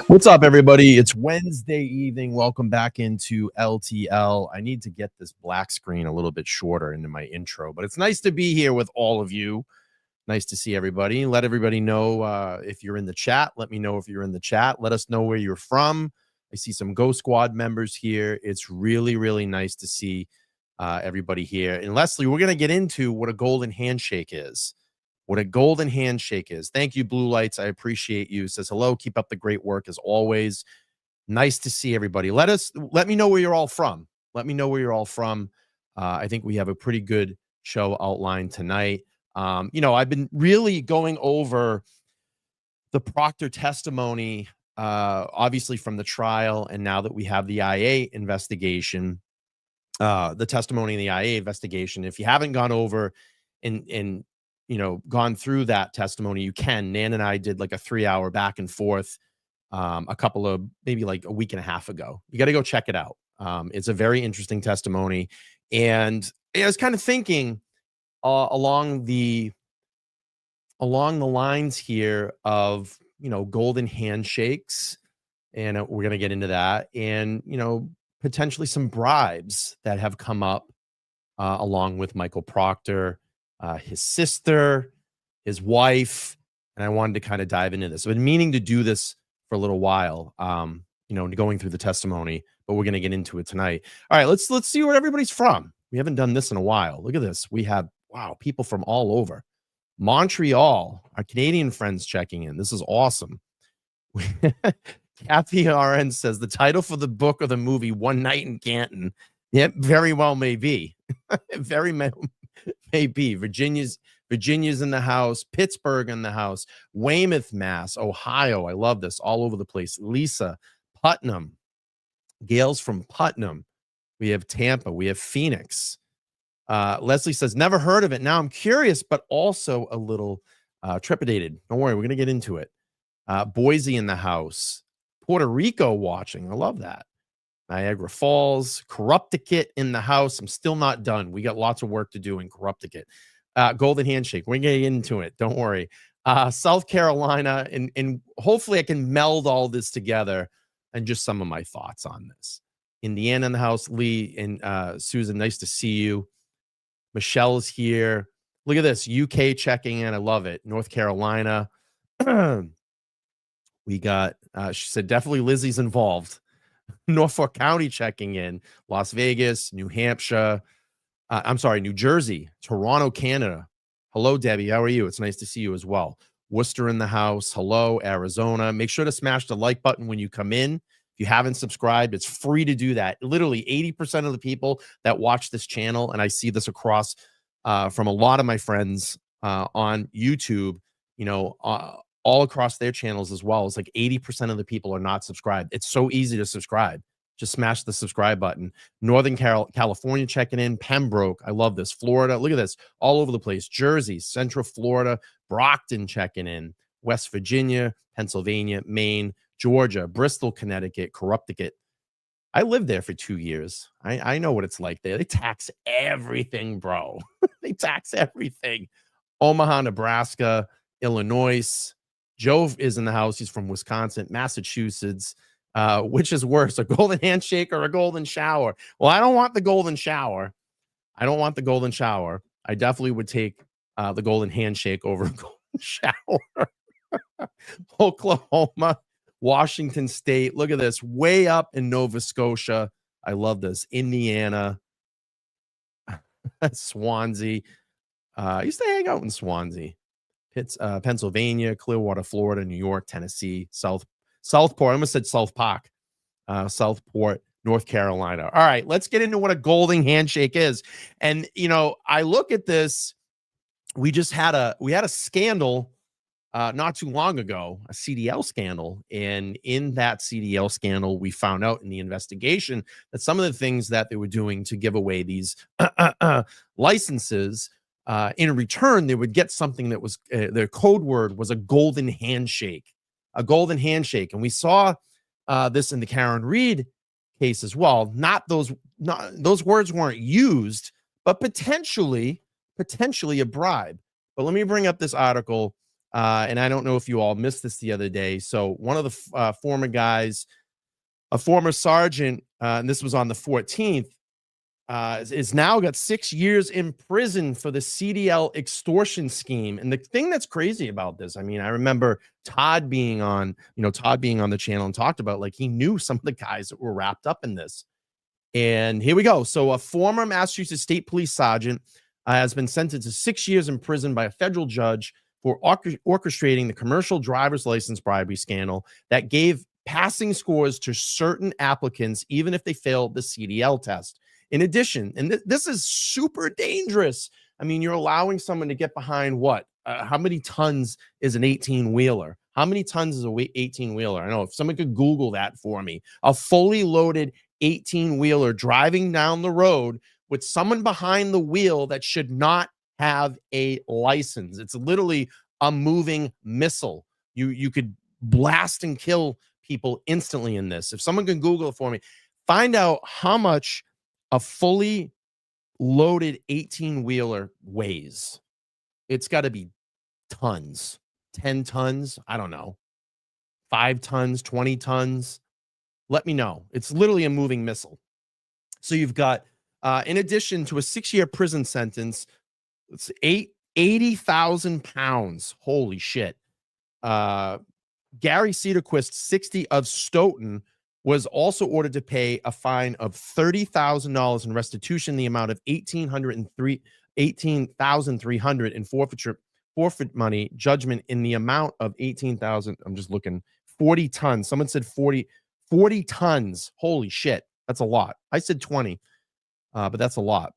What's up, everybody? It's Wednesday evening. Welcome back into LTL. I need to get this black screen a little bit shorter into my intro, but it's nice to be here with all of you. Nice to see everybody. Let everybody know if you're in the chat. Let me know if you're in the chat. Let us know where you're from. I see some Go Squad members here. It's really, really nice to see everybody here. And Leslie, we're going to get into what a golden handshake is. What a golden handshake is. Thank you, Blue Lights. I appreciate you. Says hello. Keep up the great work as always. Nice to see everybody. Let me know where you're all from. Let me know where you're all from. I think we have a pretty good show outlined tonight. I've been really going over the Proctor testimony, obviously from the trial, and now that we have the IA investigation, the testimony in the IA investigation. If you haven't gone over and gone through that testimony, you can. Nan and I did like a 3-hour back and forth maybe like a week and a half ago. You got to go check it out. It's a very interesting testimony. And I was kind of thinking along the lines here of, golden handshakes. And we're going to get into that. And, potentially some bribes that have come up along with Michael Proctor, his sister, his wife, and I wanted to kind of dive into this. I've been meaning to do this for a little while, going through the testimony, but we're going to get into it tonight. All right, let's see where everybody's from. We haven't done this in a while. Look at this. We have, people from all over. Montreal, our Canadian friends checking in. This is awesome. Kathy RN says the title for the book or the movie, One Night in Canton. Yep, very well may be. Maybe Virginia's in the house, Pittsburgh in the house, Weymouth, Mass, Ohio. I love this. All over the place. Lisa, Putnam, Gail's from Putnam. We have Tampa. We have Phoenix. Leslie says, never heard of it. Now I'm curious, but also a little trepidated. Don't worry. We're going to get into it. Boise in the house. Puerto Rico watching. I love that. Niagara Falls, Corrupticate in the house. I'm still not done. We got lots of work to do in Corrupticate. Golden handshake. We're getting into it. Don't worry. South Carolina, and hopefully I can meld all this together and just some of my thoughts on this. Indiana in the house. Lee and Susan, nice to see you. Michelle's here. Look at this. UK checking in. I love it. North Carolina. We got, she said, definitely Lizzie's involved. Norfolk County checking in, Las Vegas, New Hampshire, New Jersey, Toronto, Canada. Hello, Debbie. How are you? It's nice to see you as well. Worcester in the house. Hello, Arizona. Make sure to smash the like button when you come in. If you haven't subscribed, it's free to do that. Literally 80% of the people that watch this channel, and I see this across from a lot of my friends on YouTube, all across their channels as well. It's like 80% of the people are not subscribed. It's so easy to subscribe. Just smash the subscribe button. Northern California checking in. Pembroke. I love this. Florida. Look at this. All over the place. Jersey, Central Florida, Brockton checking in. West Virginia, Pennsylvania, Maine, Georgia, Bristol, Connecticut, Corrupticate. I lived there for 2 years. I know what it's like there. They tax everything, bro. They tax everything. Omaha, Nebraska, Illinois. Joe is in the house. He's from Wisconsin, Massachusetts. Which is worse, a golden handshake or a golden shower? Well, I don't want the golden shower. I definitely would take the golden handshake over a golden shower. Oklahoma, Washington State. Look at this. Way up in Nova Scotia. I love this. Indiana. Swansea. I used to hang out in Swansea. Pennsylvania, Clearwater, Florida, New York, Tennessee, Southport. I almost said South Park. Southport, North Carolina. All right, let's get into what a golden handshake is. And, I look at this we had a scandal not too long ago, a CDL scandal. And in that CDL scandal, we found out in the investigation that some of the things that they were doing to give away these licenses, in return, they would get something that was their code word was a golden handshake, a golden handshake. And we saw this in the Karen Reed case as well. Not those words weren't used, but potentially a bribe. But let me bring up this article. And I don't know if you all missed this the other day. So one of the former guys, a former sergeant, and this was on the 14th, is now got 6 years in prison for the CDL extortion scheme. And the thing that's crazy about this, I mean, I remember Todd being on the channel and talked about, like, he knew some of the guys that were wrapped up in this. And here we go. So a former Massachusetts State Police sergeant has been sentenced to 6 years in prison by a federal judge for orchestrating the commercial driver's license bribery scandal that gave passing scores to certain applicants, even if they failed the CDL test. In addition, and this is super dangerous. I mean, you're allowing someone to get behind what? How many tons is an 18-wheeler? How many tons is a 18-wheeler? I know, if someone could Google that for me. A fully loaded 18-wheeler driving down the road with someone behind the wheel that should not have a license. It's literally a moving missile. You could blast and kill people instantly in this. If someone can Google it for me, find out how much a fully loaded 18-wheeler weighs. It's got to be tons. 10 tons, I don't know. 5 tons, 20 tons. Let me know. It's literally a moving missile. So you've got, in addition to a 6-year prison sentence, it's 80,000 pounds. Holy shit. Gary Cedarquist, 60 of Stoughton, was also ordered to pay a fine of $30,000 in restitution, the amount of $18,300 in forfeit money, judgment in the amount of 18,000. I'm just looking. 40 tons. Someone said 40 tons. Holy shit. That's a lot. I said 20, but that's a lot.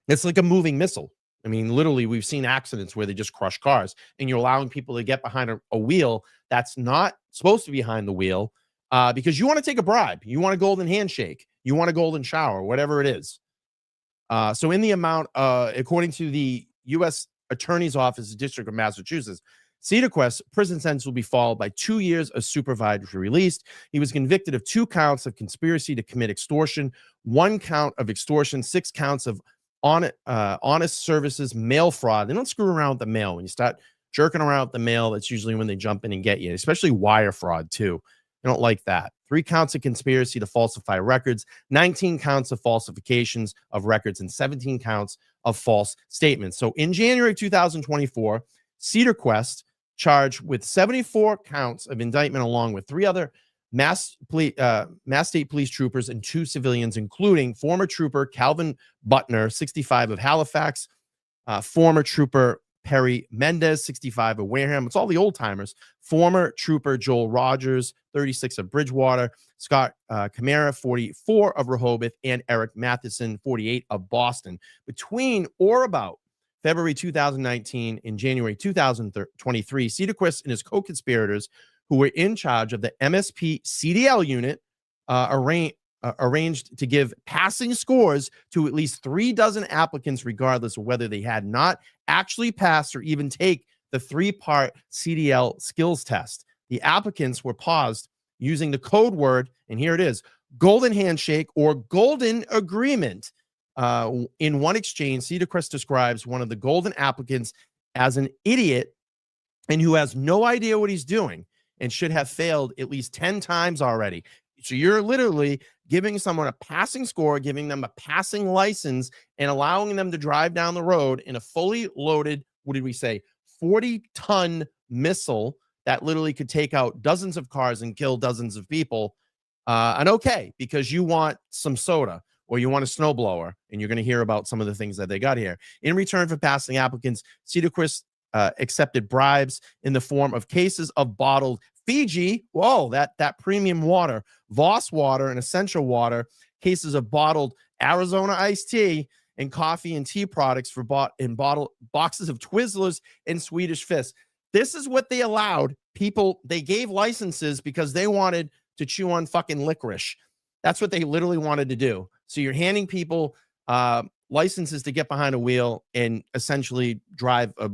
It's like a moving missile. I mean, literally, we've seen accidents where they just crush cars, and you're allowing people to get behind a wheel that's not supposed to be behind the wheel because you want to take a bribe. You want a golden handshake. You want a golden shower, whatever it is. So in the amount, according to the U.S. Attorney's Office, District of Massachusetts, Cedarquist's prison sentence will be followed by 2 years of supervised release. He was convicted of 2 counts of conspiracy to commit extortion, 1 count of extortion, 6 counts of honest services mail fraud. They don't screw around with the mail. When you start jerking around with the mail, that's usually when they jump in and get you, especially wire fraud too. They don't like that. 3 counts of conspiracy to falsify records, 19 counts of falsifications of records, and 17 counts of false statements. So in January 2024, Cedarquist charged with 74 counts of indictment, along with 3 other Mass State Police troopers and 2 civilians, including former trooper Calvin Butner, 65 of Halifax, former trooper Perry Mendez, 65 of Wareham. It's all the old timers. Former trooper Joel Rogers, 36 of Bridgewater, Scott Camara, 44 of Rehoboth, and Eric Matheson, 48 of Boston. Between or about February 2019 and January 2023, Cedarquist and his co-conspirators, who were in charge of the MSP CDL unit, arranged to give passing scores to at least 3 dozen applicants, regardless of whether they had not actually passed or even take the 3-part CDL skills test. The applicants were paused using the code word, and here it is, golden handshake or golden agreement. In one exchange, Cedarquist describes one of the golden applicants as an idiot and who has no idea what he's doing and should have failed at least 10 times already. So you're literally giving someone a passing score, giving them a passing license, and allowing them to drive down the road in a fully loaded, what did we say, 40-ton missile that literally could take out dozens of cars and kill dozens of people. And okay, because you want some soda or you want a snowblower, and you're going to hear about some of the things that they got here. In return for passing applicants, Cedarquist accepted bribes in the form of cases of bottled Fiji, that premium water, Voss water, and essential water, cases of bottled Arizona iced tea, and coffee and tea products for boxes of Twizzlers and Swedish Fish. This is what they allowed people. They gave licenses because they wanted to chew on fucking licorice. That's what they literally wanted to do. So you're handing people licenses to get behind a wheel and essentially drive a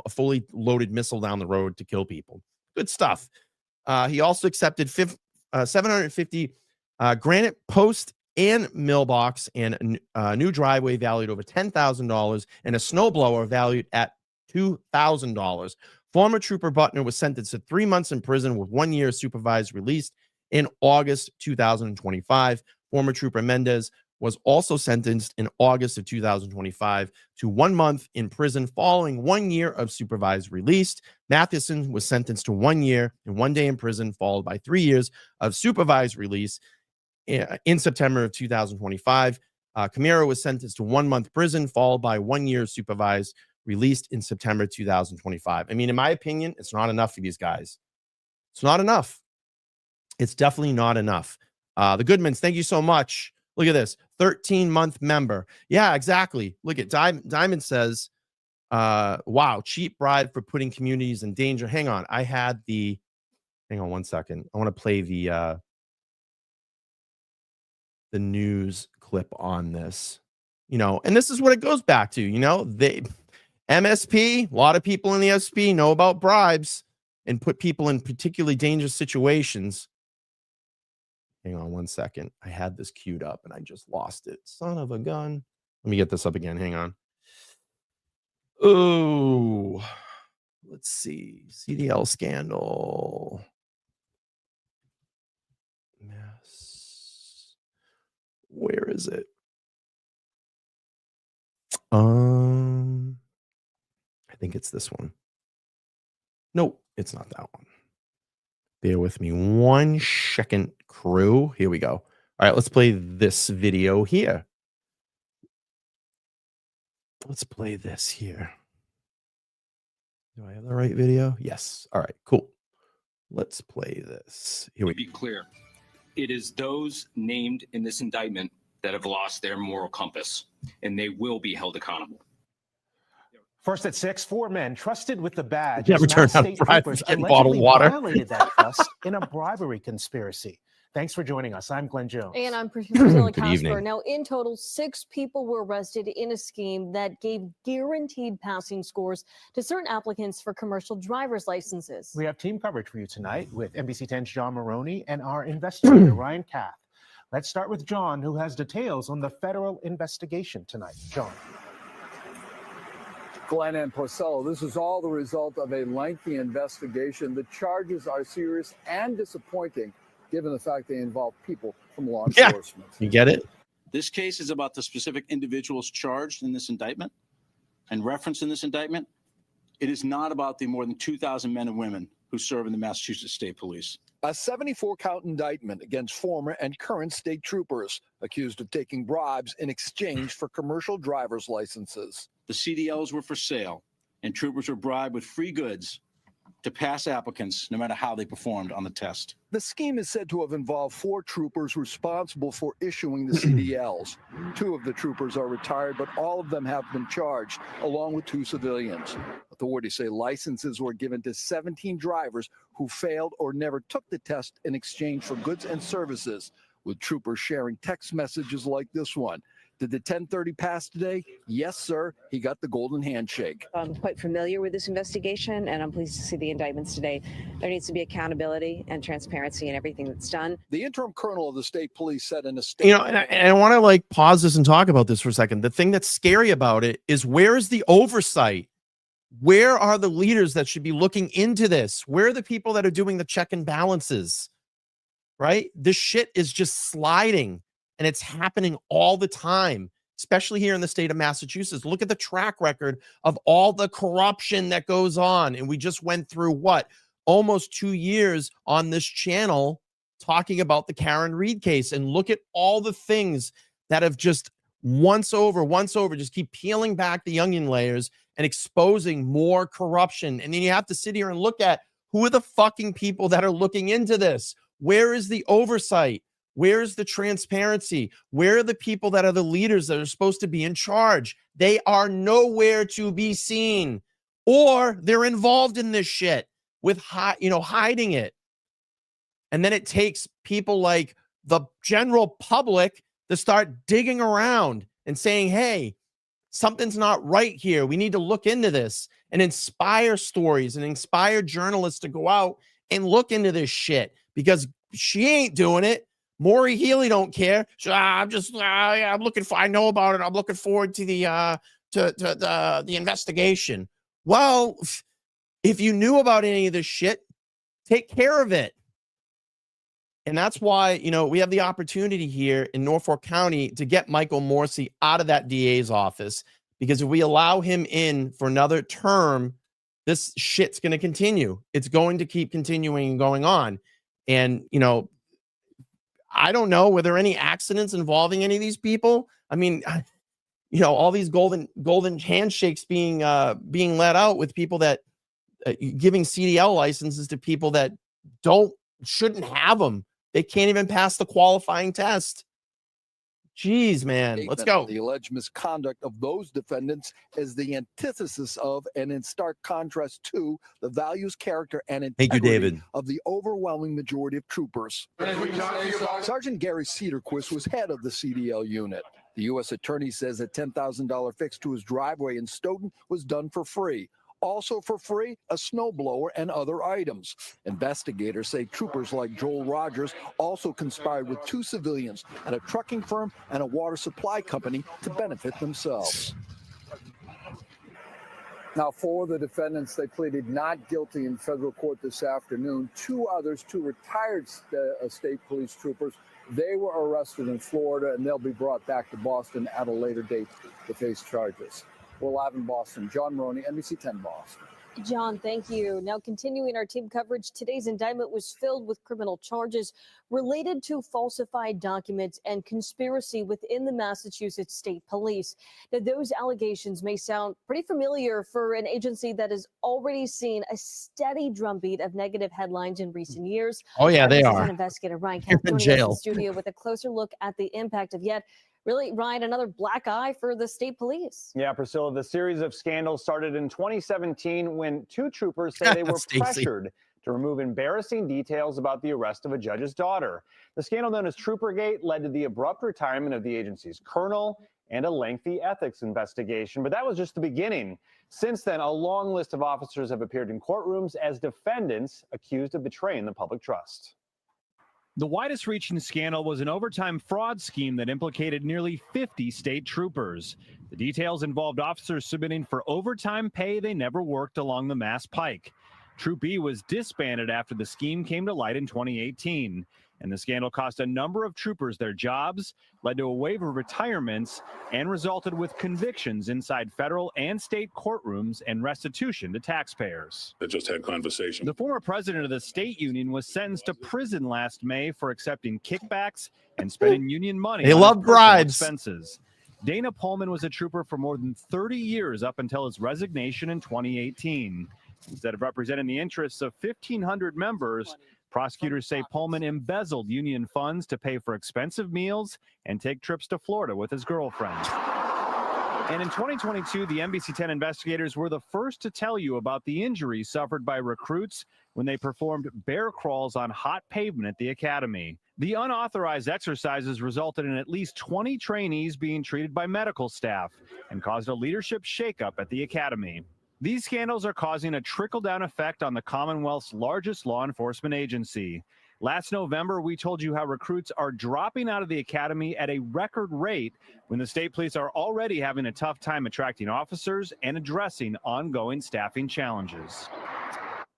fully loaded missile down the road to kill people. Good stuff. He also accepted 750 granite post and mailbox and a new driveway valued over $10,000 and a snowblower valued at $2,000. Former Trooper Butner was sentenced to 3 months in prison with 1 year supervised release in August 2025. Former Trooper Mendez was also sentenced in August of 2025 to 1 month in prison following 1 year of supervised release. Matheson was sentenced to 1 year and 1 day in prison, followed by 3 years of supervised release in September of 2025. Camaro was sentenced to 1 month prison, followed by 1 year supervised released in September 2025. I mean, in my opinion, it's not enough for these guys. It's not enough. It's definitely not enough. The Goodmans, thank you so much. Look at this, 13-month member. Yeah, exactly. Look at Diamond says, wow, cheap bribe for putting communities in danger. Hang on. Hang on 1 second. I want to play the news clip on this. And this is what it goes back to. MSP, a lot of people in the SP know about bribes and put people in particularly dangerous situations. Hang on 1 second. I had this queued up and I just lost it. Son of a gun. Let me get this up again. Hang on. Oh, let's see. CDL scandal. Yes. Where is it? I think it's this one. Nope, it's not that one. Bear with me 1 second, crew. Here we go. All right, let's play this video here. Let's play this here. Do I have the right video? Yes. All right, cool. Let's play this. Here we go. Be clear. It is those named in this indictment that have lost their moral compass, and they will be held accountable. First at 6, 4 men trusted with the badge. Never turned out bribes and bottled water. Violated that trust in a bribery conspiracy. Thanks for joining us. I'm Glenn Jones. And I'm Priscilla Good Casper. evening. Now, in total, 6 people were arrested in a scheme that gave guaranteed passing scores to certain applicants for commercial driver's licenses. We have team coverage for you tonight with NBC 10's John Maroney and our investigator, Ryan Kath. Let's start with John, who has details on the federal investigation tonight. John. Glenn and Priscilla, this is all the result of a lengthy investigation. The charges are serious and disappointing, given the fact they involve people from law enforcement. You get it? This case is about the specific individuals charged in this indictment and referenced in this indictment. It is not about the more than 2,000 men and women who serve in the Massachusetts State Police. A 74-count indictment against former and current state troopers accused of taking bribes in exchange for commercial driver's licenses. The CDLs were for sale, and troopers were bribed with free goods to pass applicants no matter how they performed on the test. The scheme is said to have involved 4 troopers responsible for issuing the CDLs. 2 of the troopers are retired, but all of them have been charged, along with 2 civilians. Authorities say licenses were given to 17 drivers who failed or never took the test in exchange for goods and services, with troopers sharing text messages like this one. Did the 1030 pass today? Yes, sir. He got the golden handshake. I'm quite familiar with this investigation, and I'm pleased to see the indictments today. There needs to be accountability and transparency in everything that's done. The interim colonel of the state police said in a statement. And I want to pause this and talk about this for a second. The thing that's scary about it is, where is the oversight? Where are the leaders that should be looking into this? Where are the people that are doing the check and balances? Right? This shit is just sliding. And it's happening all the time, especially here in the state of Massachusetts. Look at the track record of all the corruption that goes on. And we just went through almost 2 years on this channel talking about the Karen Reed case. And look at all the things that have just once over, just keep peeling back the onion layers and exposing more corruption. And then you have to sit here and look at, who are the fucking people that are looking into this? Where is the oversight? Where's the transparency? Where are the people that are the leaders that are supposed to be in charge? They are nowhere to be seen, or they're involved in this shit with hiding it. And then it takes people like the general public to start digging around and saying, hey, something's not right here. We need to look into this, and inspire stories and inspire journalists to go out and look into this shit, because she ain't doing it. Maury Healy don't care. So I'm looking for, I know about it. I'm looking forward to the investigation. Well, if you knew about any of this shit, take care of it. And that's why, we have the opportunity here in Norfolk County to get Michael Morsi out of that DA's office, because if we allow him in for another term, this shit's going to continue. It's going to keep continuing and going on. And, I don't know, were there any accidents involving any of these people? I mean, all these golden handshakes being let out with people that giving CDL licenses to people that shouldn't have them. They can't even pass the qualifying test. Jeez, man. Let's go. The alleged misconduct of those defendants is the antithesis of, and in stark contrast to, the values, character, and integrity of the overwhelming majority of troopers. Sergeant Gary Cedarquist was head of the CDL unit. The U.S. attorney says a $10,000 fix to his driveway in Stoughton was done for free. Also for free, a snowblower and other items. Investigators say troopers like Joel Rogers also conspired with 2 civilians at a trucking firm and a water supply company to benefit themselves. Now, 4 of the defendants, they pleaded not guilty in federal court this afternoon. 2 others, 2 retired state police troopers, they were arrested in Florida, and they'll be brought back to Boston at a later date to face charges. We're live in Boston. John Maroney, NBC 10 Boston. John, thank you. Now, continuing our team coverage, today's indictment was filled with criminal charges related to falsified documents and conspiracy within the Massachusetts State Police. Now, those allegations may sound pretty familiar for an agency that has already seen a steady drumbeat of negative headlines in recent years. Oh, yeah, they are. Investigator Ryan Kath joining us in the studio with a closer look at the impact of really, Ryan, another black eye for the state police. Yeah, Priscilla, the series of scandals started in 2017 when 2 troopers say they were pressured to remove embarrassing details about the arrest of a judge's daughter. The scandal known as Troopergate led to the abrupt retirement of the agency's colonel and a lengthy ethics investigation. But that was just the beginning. Since then, a long list of officers have appeared in courtrooms as defendants accused of betraying the public trust. The widest-reaching scandal was an overtime fraud scheme that implicated nearly 50 state troopers. The details involved officers submitting for overtime pay they never worked along the Mass Pike. Troop E was disbanded after the scheme came to light in 2018. And the scandal cost a number of troopers their jobs, led to a wave of retirements, and resulted with convictions inside federal and state courtrooms and restitution to taxpayers. They just had conversation. The former president of the state union was sentenced to prison last May for accepting kickbacks and spending union money. They love bribes. Expenses. Dana Pullman was a trooper for more than 30 years up until his resignation in 2018. Instead of representing the interests of 1,500 members, prosecutors say Pullman embezzled union funds to pay for expensive meals and take trips to Florida with his girlfriend. And in 2022, the NBC 10 investigators were the first to tell you about the injuries suffered by recruits when they performed bear crawls on hot pavement at the academy. The unauthorized exercises resulted in at least 20 trainees being treated by medical staff and caused a leadership shakeup at the academy. These scandals are causing a trickle-down effect on the Commonwealth's largest law enforcement agency. Last November, we told you how recruits are dropping out of the academy at a record rate when the state police are already having a tough time attracting officers and addressing ongoing staffing challenges.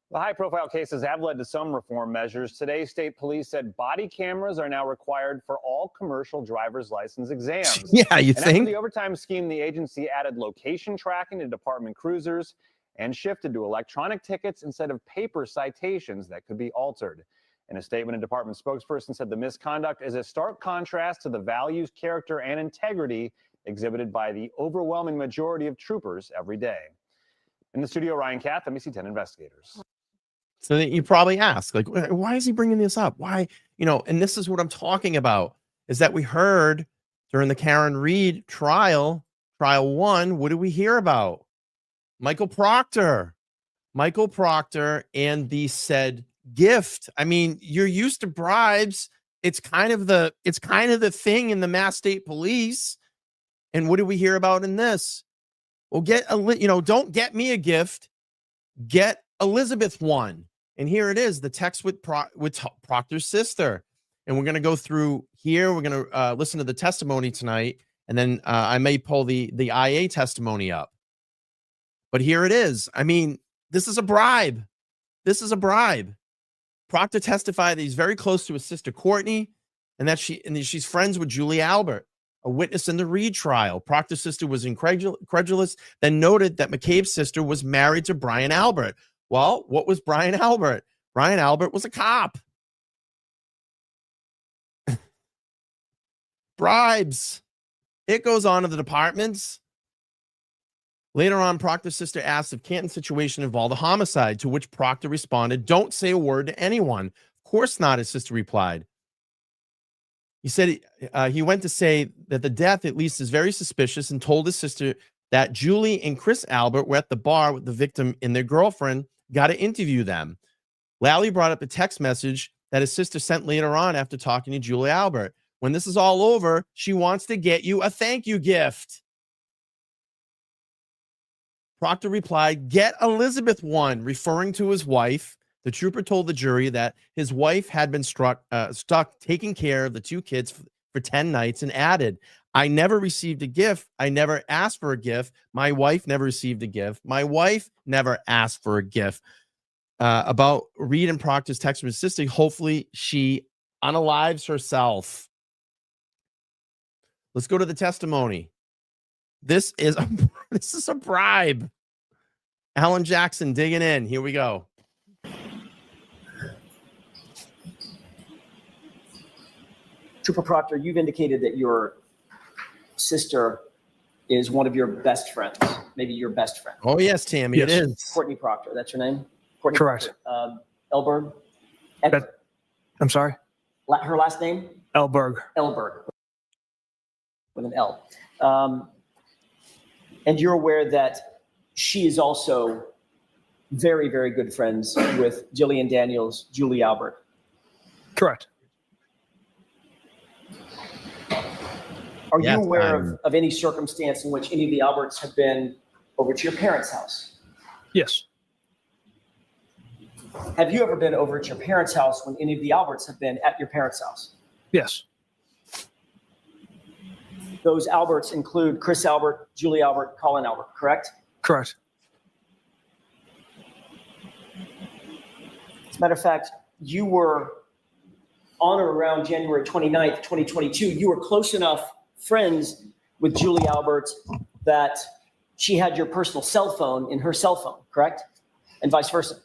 The high-profile cases have led to some reform measures. Today, state police said body cameras are now required for all commercial driver's license exams. Yeah, you think? After the overtime scheme, the agency added location tracking to department cruisers and shifted to electronic tickets instead of paper citations that could be altered. In a statement, a department spokesperson said the misconduct is a stark contrast to the values, character, and integrity exhibited by the overwhelming majority of troopers every day. In the studio, Ryan Kath, NBC 10 investigators. So that you probably ask, like, why is he bringing this up? Why, and this is what I'm talking about, is that we heard during the Karen Reed trial 1, what did we hear about? Michael Proctor and the said gift. I mean, you're used to bribes. It's kind of the thing in the Mass State Police. And what did we hear about in this? Well, don't get me a gift, get Elizabeth one. And here it is, the text with Proctor's sister. And we're going to go through here. We're going to listen to the testimony tonight. And then I may pull the IA testimony up. But here it is. I mean, this is a bribe. Proctor testified that he's very close to his sister Courtney, and that she's friends with Julie Albert, a witness in the Reed trial. Proctor's sister was incredulous, then noted that McCabe's sister was married to Brian Albert. Well, what was Brian Albert? Brian Albert was a cop. Bribes. It goes on to the departments. Later on, Proctor's sister asked if Canton's situation involved a homicide, to which Proctor responded, "Don't say a word to anyone." "Of course not," his sister replied. He said he went to say that the death at least is very suspicious, and told his sister that Julie and Chris Albert were at the bar with the victim and their girlfriend, got to interview them. Lally brought up a text message that his sister sent later on after talking to Julie Albert. "When this is all over, she wants to get you a thank you gift." Proctor replied, "Get Elizabeth one," referring to his wife. The trooper told the jury that his wife had been stuck taking care of the two kids for 10 nights, and added, "I never received a gift. I never asked for a gift. My wife never received a gift. My wife never asked for a gift." About Reed and Proctor's text with his sister, hopefully she unalives herself. Let's go to the testimony. This is a bribe. Alan Jackson digging in. Here we go. Trooper Proctor, you've indicated that your sister is one of your best friends, maybe your best friend. Oh, yes, Tammy, yes. It is. Courtney Proctor, that's your name? Courtney Correct. Proctor. Elberg? I'm sorry? Her last name? Elberg. Elberg. With an L. And you're aware that she is also very, very good friends with Jillian Daniels, Julie Albert. Correct. Are you aware of any circumstance in which any of the Alberts have been over to your parents' house? Yes. Have you ever been over at your parents' house when any of the Alberts have been at your parents' house? Yes. Those Alberts include Chris Albert, Julie Albert, Colin Albert, correct? Correct. As a matter of fact, you were on or around January 29th, 2022, you were close enough friends with Julie Albert that she had your personal cell phone in her cell phone, correct? And vice versa.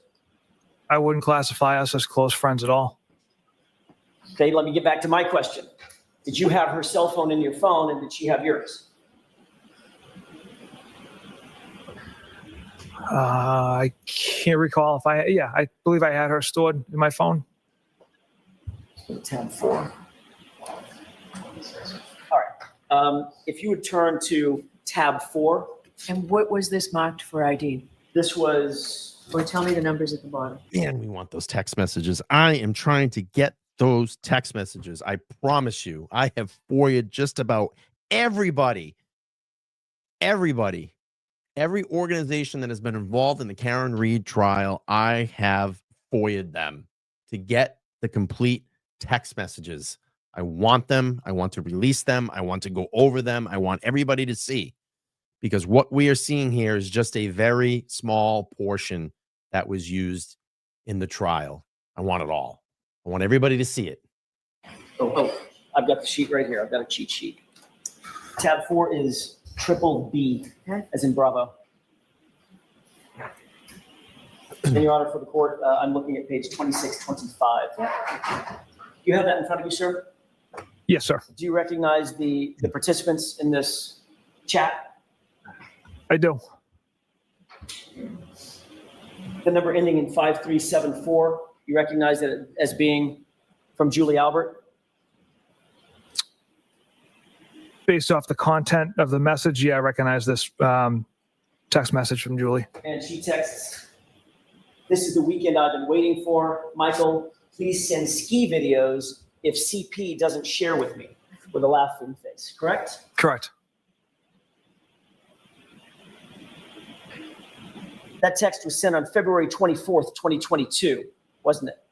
I wouldn't classify us as close friends at all. Okay, let me get back to my question. Did you have her cell phone in your phone, and did she have yours? I can't recall if I believe I had her stored in my phone. Tab 4. All right. If you would turn to tab 4. And what was this marked for ID? This was... Or tell me the numbers at the bottom. Man, we want those text messages. I am trying to get those text messages. I promise you, I have FOIA'd just about everybody. Every organization that has been involved in the Karen Reed trial, I have FOIA'd them to get the complete text messages. I want them. I want to release them. I want to go over them. I want everybody to see, because what we are seeing here is just a very small portion that was used in the trial. I want it all. I want everybody to see it. Oh, I've got the sheet right here. I've got a cheat sheet. Tab 4 is triple B, as in Bravo. And Your Honor, for the court, I'm looking at page 2625. You have that in front of you, sir? Yes, sir. Do you recognize the participants in this chat? I do. The number ending in 5374, you recognize that as being from Julie Albert? Based off the content of the message, yeah, I recognize this text message from Julie. And she texts, "This is the weekend I've been waiting for. Michael, please send ski videos if CP doesn't share with me," with a laughing face, correct? Correct. That text was sent on February 24th, 2022, wasn't it?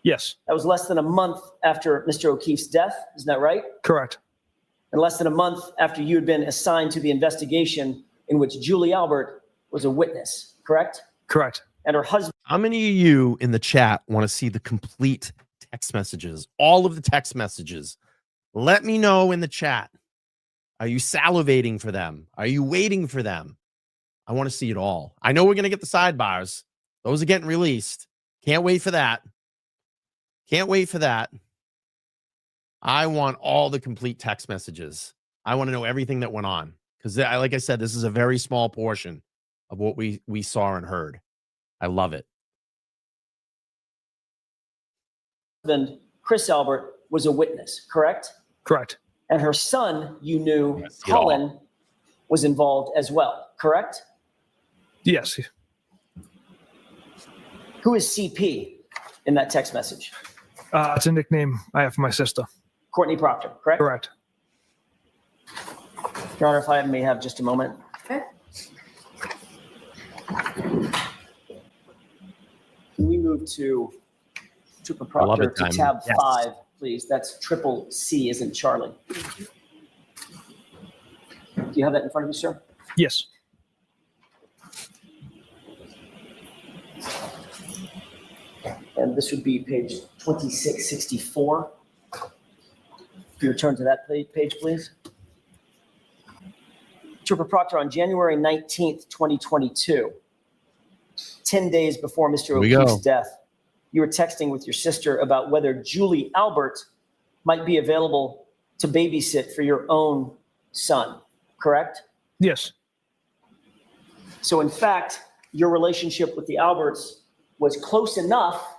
Yes. That was less than a month after Mr. O'Keefe's death, isn't that right? Correct. And less than a month after you had been assigned to the investigation in which Julie Albert was a witness, correct? Correct. And her husband. How many of you in the chat want to see the complete text messages? All of the text messages. Let me know in the chat. Are you salivating for them? Are you waiting for them? I want to see it all. I know we're going to get the sidebars. Those are getting released. Can't wait for that. Can't wait for that. I want all the complete text messages. I want to know everything that went on. Because, like I said, this is a very small portion of what we saw and heard. I love it. Chris Albert was a witness, correct? Correct. And her son, you knew, Colin, was involved as well, correct? Yes. Who is CP in that text message? It's a nickname I have for my sister. Courtney Proctor, correct? Correct. Your Honor, if I may have just a moment. Okay. Can we move to Trooper Proctor to tab 5, please? That's triple C, isn't Charlie? Do you have that in front of you, sir? Yes. And this would be page 2664. If you return to that page, please. Trooper Proctor, on January 19th, 2022, 10 days before Mr. O'Keefe's death, you were texting with your sister about whether Julie Albert might be available to babysit for your own son, correct? Yes. So in fact, your relationship with the Alberts was close enough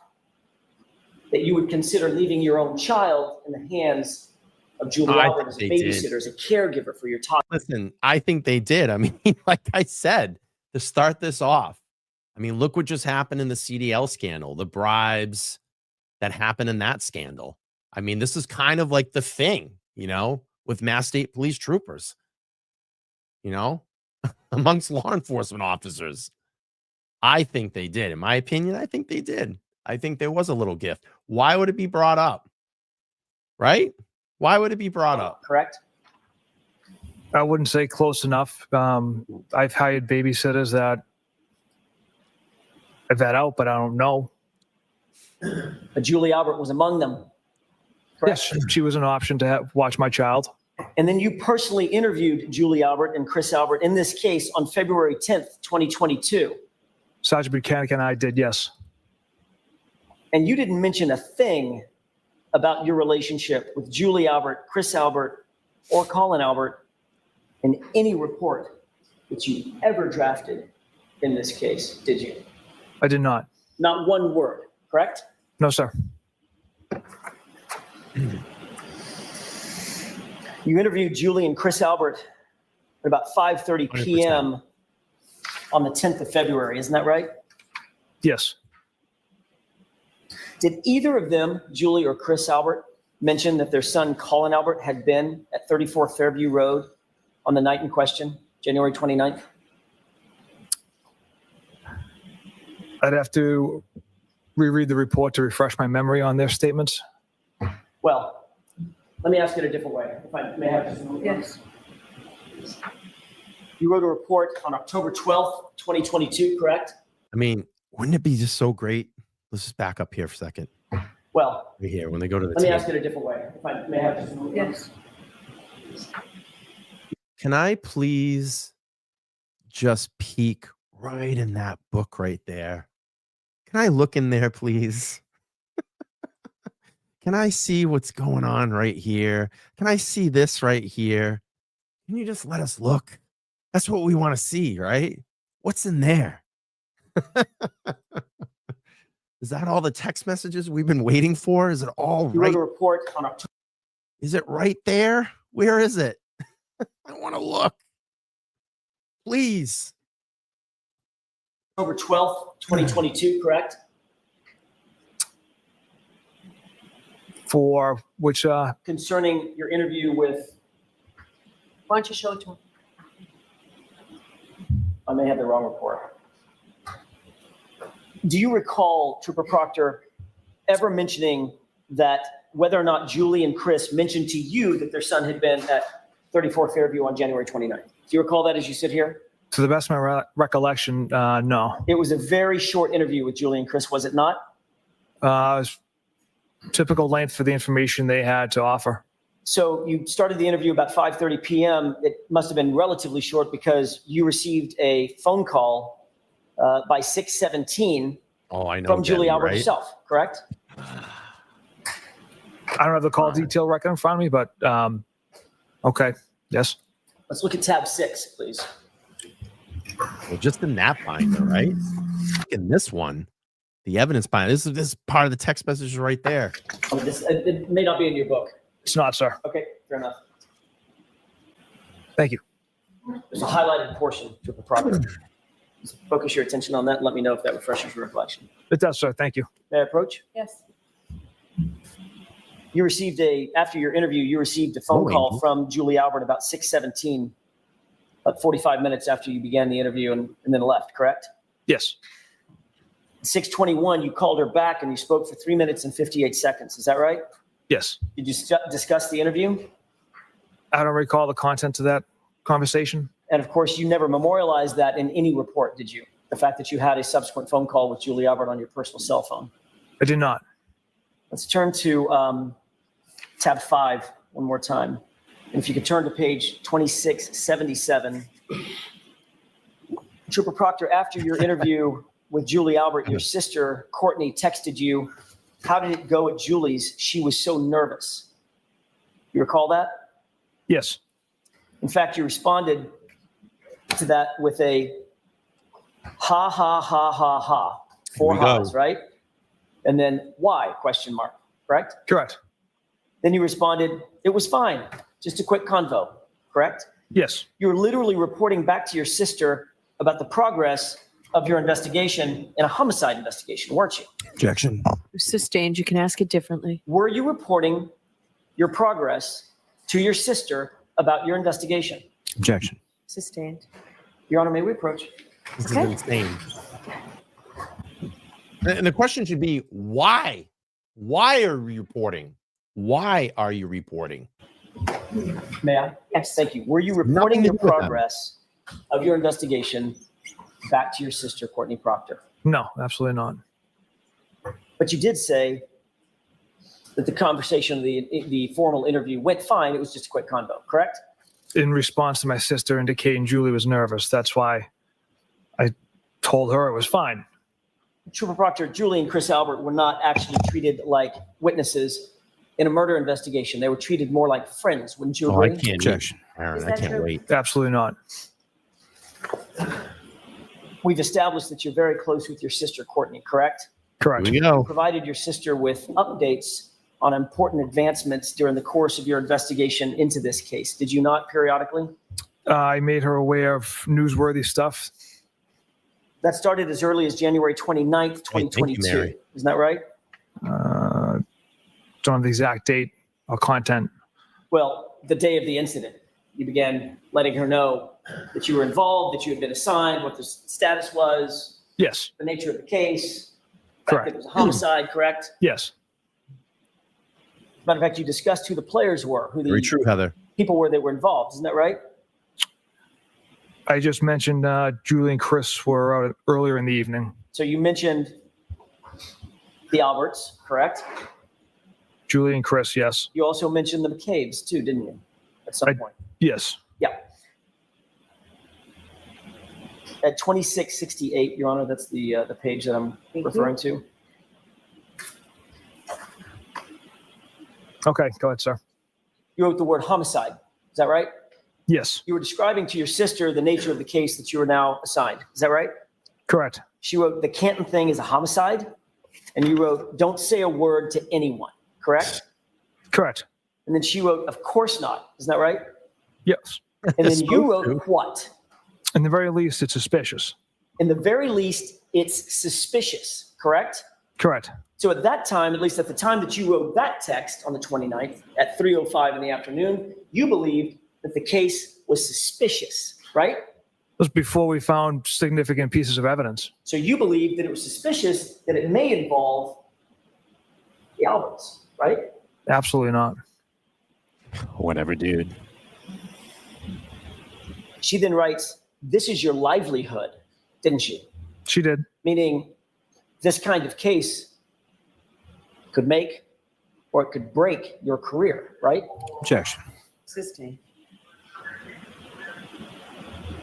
that you would consider leaving your own child in the hands of Julie Albert as a babysitter, as a caregiver for your toddler. Listen, I think they did. I mean, like I said, to start this off, I mean, look what just happened in the CDL scandal, the bribes that happened in that scandal. I mean, this is kind of like the thing, you know, with Mass State Police troopers, you know, amongst law enforcement officers. I think they did. In my opinion, I think they did. I think there was a little gift. Why would it be brought up? Right? Why would it be brought up? Correct. I wouldn't say close enough. I've hired babysitters that I've had out, but I don't know. But Julie Albert was among them. Correct? Yes, she was an option to watch my child. And then you personally interviewed Julie Albert and Chris Albert in this case on February 10th, 2022. Sergeant Buchanan and I did, yes. And you didn't mention a thing about your relationship with Julie Albert, Chris Albert, or Colin Albert in any report that you ever drafted in this case, did you? I did not. Not one word, correct? No, sir. You interviewed Julie and Chris Albert at about 5:30 p.m. on the 10th of February, isn't that right? Yes. Did either of them, Julie or Chris Albert, mention that their son Colin Albert had been at 34 Fairview Road on the night in question, January 29th? I'd have to reread the report to refresh my memory on their statements. Well, let me ask it a different way, if I may have just a moment. Yes. You wrote a report on October 12th, 2022, correct? I mean, wouldn't it be just so great? Let's just back up here for a second. Well, Right here, when they go to the let me table. ask it a different way, if I may have just a moment. Yes. Can I please just peek right in that book right there? Can I look in there, please? Can I see what's going on right here? Can I see this right here? Can you just let us look? That's what we want to see, right? What's in there? Is that all the text messages we've been waiting for? Is it all You right? wrote a report on October. Is it right there? Where is it? I want to look. Please. October 12th, 2022, correct? For which, Concerning your interview with, Why don't you show it to him? I may have the wrong report. Do you recall, Trooper Proctor, ever mentioning that whether or not Julie and Chris mentioned to you that their son had been at 34 Fairview on January 29th? Do you recall that as you sit here? to the best of my recollection, no. It was a very short interview with Julie and Chris, was it not? It was typical length for the information they had to offer. So you started the interview about 5:30 p.m. It must have been relatively short because you received a phone call by 6:17 I know. from Julie Debbie, Albert right? herself, correct? I don't have the call detail record in front of me, but okay, yes. Let's look at tab 6, please. Well, just in that binder, right? In this one, the evidence binder. This is part of the text messages right there. Oh, it may not be in your book. It's not, sir. Okay, fair enough. Thank you. There's a highlighted portion to the property. Focus your attention on that and let me know if that refreshes your recollection. It does, sir. Thank you. May I approach? Yes. You received after your interview, you received a phone call from Julie Albert about 6:17, about 45 minutes after you began the interview and then left, correct? Yes. 6:21, you called her back and you spoke for 3 minutes and 58 seconds. Is that right? Yes. Did you discuss the interview? I don't recall the contents of that conversation. And of course, you never memorialized that in any report, did you? The fact that you had a subsequent phone call with Julie Albert on your personal cell phone. I did not. Let's turn to tab 5 one more time. And if you could turn to page 2677. Trooper Proctor, after your interview with Julie Albert, your sister, Courtney, texted you, "How did it go at Julie's? She was so nervous." You recall that? Yes. In fact, you responded to that with a ha, ha, ha, ha, ha. 4 ha's, right? And then why, question mark, correct? Correct. Then you responded, "It was fine, just a quick convo," correct? Yes. You were literally reporting back to your sister about the progress of your investigation in a homicide investigation, weren't you? Objection. Sustained. You can ask it differently. Were you reporting your progress to your sister about your investigation? Objection. Sustained. Your Honor, may we approach? This is insane. And the question should be, why? Why are you reporting? Why are you reporting? May I? Yes. Thank you. Were you reporting the progress of your investigation back to your sister, Courtney Proctor? No, absolutely not. But you did say that the conversation, the formal interview went fine. It was just a quick convo, correct? In response to my sister indicating Julie was nervous, that's why I told her it was fine. Trooper Proctor, Julie and Chris Albert were not actually treated like witnesses in a murder investigation. They were treated more like friends. Wouldn't you agree? I can't. Objection. Aaron, I can't wait. Absolutely not. We've established that you're very close with your sister, Courtney, correct? Correct. Here we go. You provided your sister with updates on important advancements during the course of your investigation into this case. Did you not periodically? I made her aware of newsworthy stuff. That started as early as January 29th, 2022. Mary. Isn't that right? Don't have the exact date or content. Well, the day of the incident, you began letting her know that you were involved, that you had been assigned, what the status was, Yes. the nature of the case. Correct. It was a homicide, correct? Yes. Matter of fact, you discussed who the players were, who Very the true, Heather. people were that were involved. Isn't that right? I just mentioned Julie and Chris were out earlier in the evening. So you mentioned the Alberts, correct? Julie and Chris, yes. You also mentioned the McCabe's too, didn't you? At some point. Yes. Yeah. At 2668, Your Honor, that's the page that I'm referring to. Okay, go ahead, sir. You wrote the word homicide. Is that right? Yes. You were describing to your sister the nature of the case that you are now assigned. Is that right? Correct. She wrote the Canton thing is a homicide. and you wrote, "Don't say a word to anyone," correct? Correct. And then she wrote, "Of course not." Isn't that right? Yes. And then you wrote what? In the very least, it's suspicious. In the very least, it's suspicious, correct? Correct. So at that time, at least at the time that you wrote that text on the 29th at 3:05 in the afternoon, you believed that the case was suspicious, right? It was before we found significant pieces of evidence. So you believed that it was suspicious that it may involve the Alberts, right? Absolutely not. Whatever, dude. She then writes, "This is your livelihood," didn't she? She did. Meaning this kind of case could make or it could break your career, right? Objection. Sustained.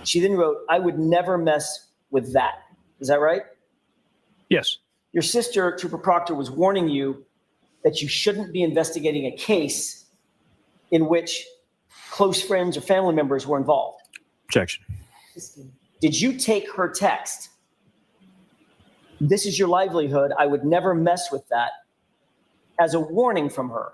She then wrote, "I would never mess with that." Is that right? Yes. Your sister, Trooper Proctor, was warning you that you shouldn't be investigating a case in which close friends or family members were involved. Objection. Sustained. Did you take her text, "This is your livelihood, I would never mess with that," as a warning from her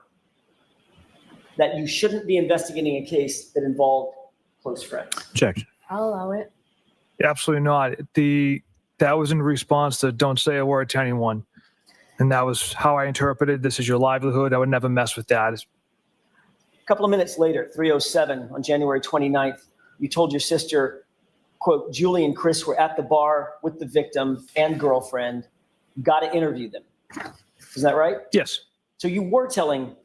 that you shouldn't be investigating a case that involved close friends? Objection. I'll allow it. Absolutely not. That was in response to "don't say a word to anyone." And that was how I interpreted "this is your livelihood, I would never mess with that." A couple of minutes later, 3:07 on January 29th, you told your sister, quote, "Julie and Chris were at the bar with the victim and girlfriend. Got to interview them." Is that right? Yes. So you were telling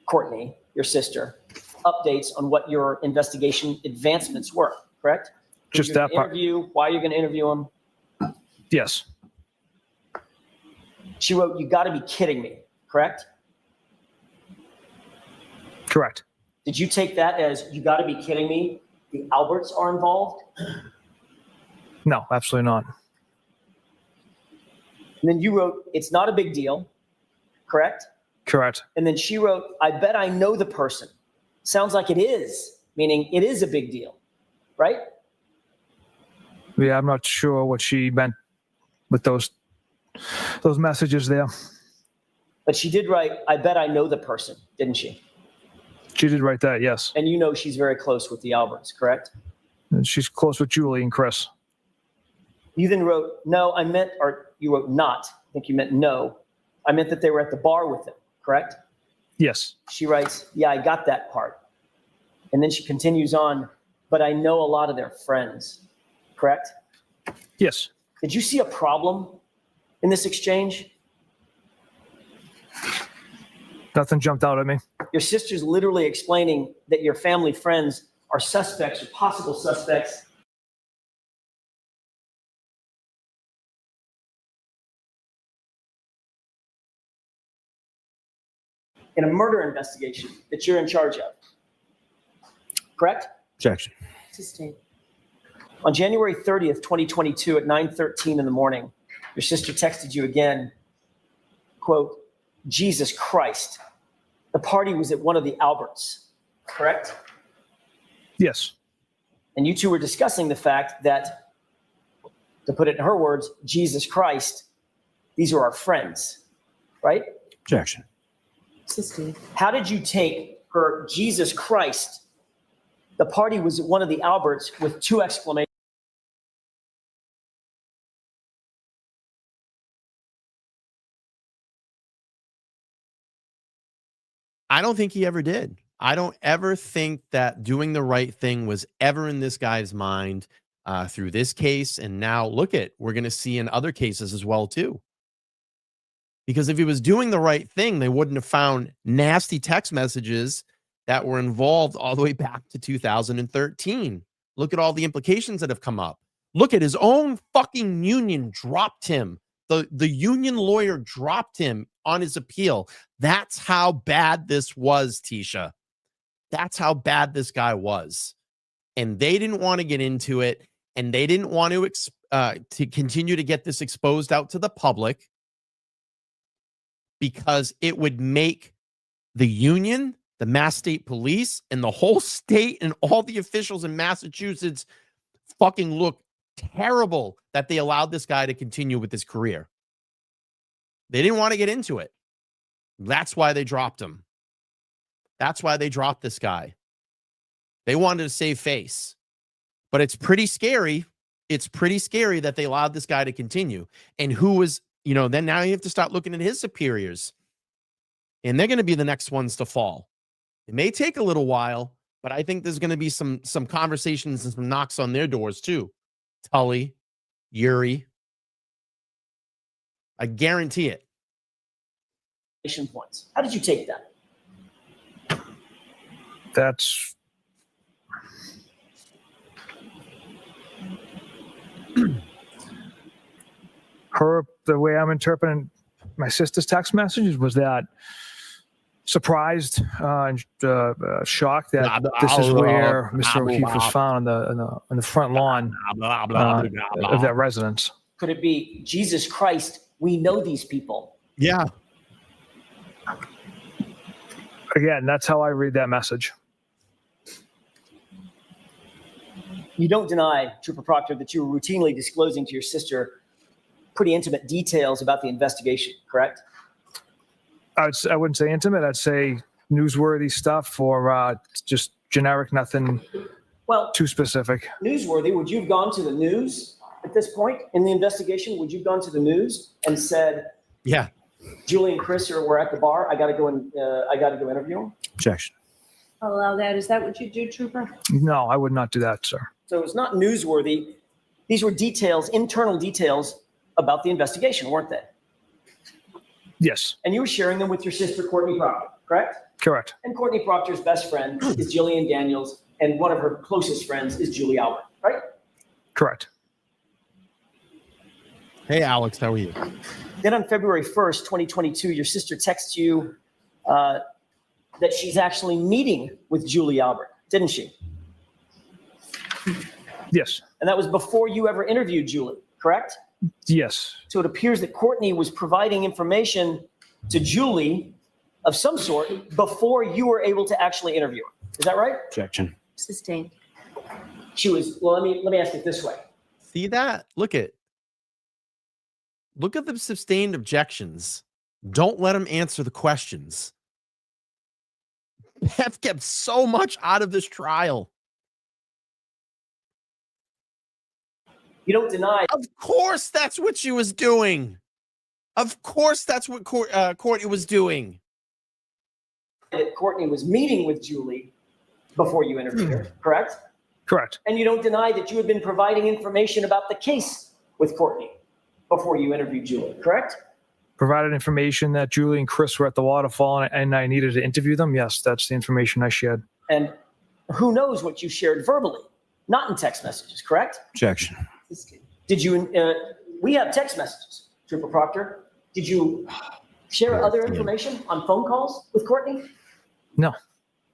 Courtney, your sister, updates on what your investigation advancements were, correct? Who Just you're that gonna part. Interview, why you're going to interview them. Yes. She wrote, "You got to be kidding me," correct? Correct. Did you take that as, "You got to be kidding me, the Alberts are involved"? No, absolutely not. And then you wrote, "It's not a big deal," correct? Correct. And then she wrote, "I bet I know the person." Sounds like it is, meaning it is a big deal, right? Yeah, I'm not sure what she meant with those messages there. But she did write, "I bet I know the person," didn't she? She did write that, yes. And you know she's very close with the Alberts, correct? And she's close with Julie and Chris. You then wrote, "No, I meant," or you wrote "not." I think you meant "no." "I meant that they were at the bar with them," correct? Yes. She writes, "Yeah, I got that part." And then she continues on, "But I know a lot of their friends," correct? Yes. Did you see a problem in this exchange? Nothing jumped out at me. Your sister's literally explaining that your family friends are suspects or possible suspects in a murder investigation that you're in charge of. Correct? Objection. Sustained. On January 30th, 2022 at 9:13 in the morning, your sister texted you again, quote, "Jesus Christ, the party was at one of the Alberts," correct? Yes. And you two were discussing the fact that, to put it in her words, "Jesus Christ, these are our friends," right? Objection. Sustained. How did you take her "Jesus Christ, the party was at one of the Alberts" with two exclamations? I don't think he ever did. I don't ever think that doing the right thing was ever in this guy's mind through this case. And now look at, we're going to see in other cases as well, too. Because if he was doing the right thing, they wouldn't have found nasty text messages that were involved all the way back to 2013. Look at all the implications that have come up. Look at his own fucking union dropped him. The union lawyer dropped him on his appeal. That's how bad this was, Tisha. That's how bad this guy was. And they didn't want to get into it. And they didn't want to continue to get this exposed out to the public because it would make the union, the Mass State Police, and the whole state and all the officials in Massachusetts fucking look terrible that they allowed this guy to continue with his career. They didn't want to get into it. That's why they dropped him. That's why they dropped this guy. They wanted to save face. But it's pretty scary. It's pretty scary that they allowed this guy to continue. And who was, then now you have to start looking at his superiors. And they're going to be the next ones to fall. It may take a little while, but I think there's going to be some conversations and some knocks on their doors too. Tully, Yuri. I guarantee it. Points. How did you take that? That's the way I'm interpreting my sister's text messages was that surprised and shocked that this is where Mr. O'Keefe was found on the front lawn of that residence. Could it be, Jesus Christ, we know these people? Yeah. Again, that's how I read that message. You don't deny, Trooper Proctor, that you were routinely disclosing to your sister pretty intimate details about the investigation, correct? I wouldn't say intimate. I'd say newsworthy stuff or just generic, nothing too specific. Newsworthy, would you have gone to the news at this point in the investigation? Would you have gone to the news and said, yeah, Julie and Chris were at the bar. I got to go interview them? Objection. I'll allow that. Is that what you do, Trooper? No, I would not do that, sir. So it was not newsworthy. These were details, internal details about the investigation, weren't they? Yes. And you were sharing them with your sister, Courtney Proctor, correct? Correct. And Courtney Proctor's best friend is Jillian Daniels, and one of her closest friends is Julie Albert, right? Correct. Hey, Alex, how are you? Then on February 1st, 2022, your sister texts you that she's actually meeting with Julie Albert, didn't she? Yes. And that was before you ever interviewed Julie, correct? Yes. So it appears that Courtney was providing information to Julie of some sort before you were able to actually interview her. Is that right? Objection. Sustained. She was, well, let me ask it this way. See that? Look at the sustained objections. Don't let them answer the questions. Have kept so much out of this trial. You don't deny. Of course, that's what she was doing. Of course, that's what Courtney was doing. That Courtney was meeting with Julie before you interviewed her, correct? Correct. And you don't deny that you had been providing information about the case with Courtney before you interviewed Julie, correct? Provided information that Julie and Chris were at the waterfall and I needed to interview them. Yes, that's the information I shared. And who knows what you shared verbally, not in text messages, correct? Objection. Did you, we have text messages, Trooper Proctor. Did you share other information on phone calls with Courtney? No.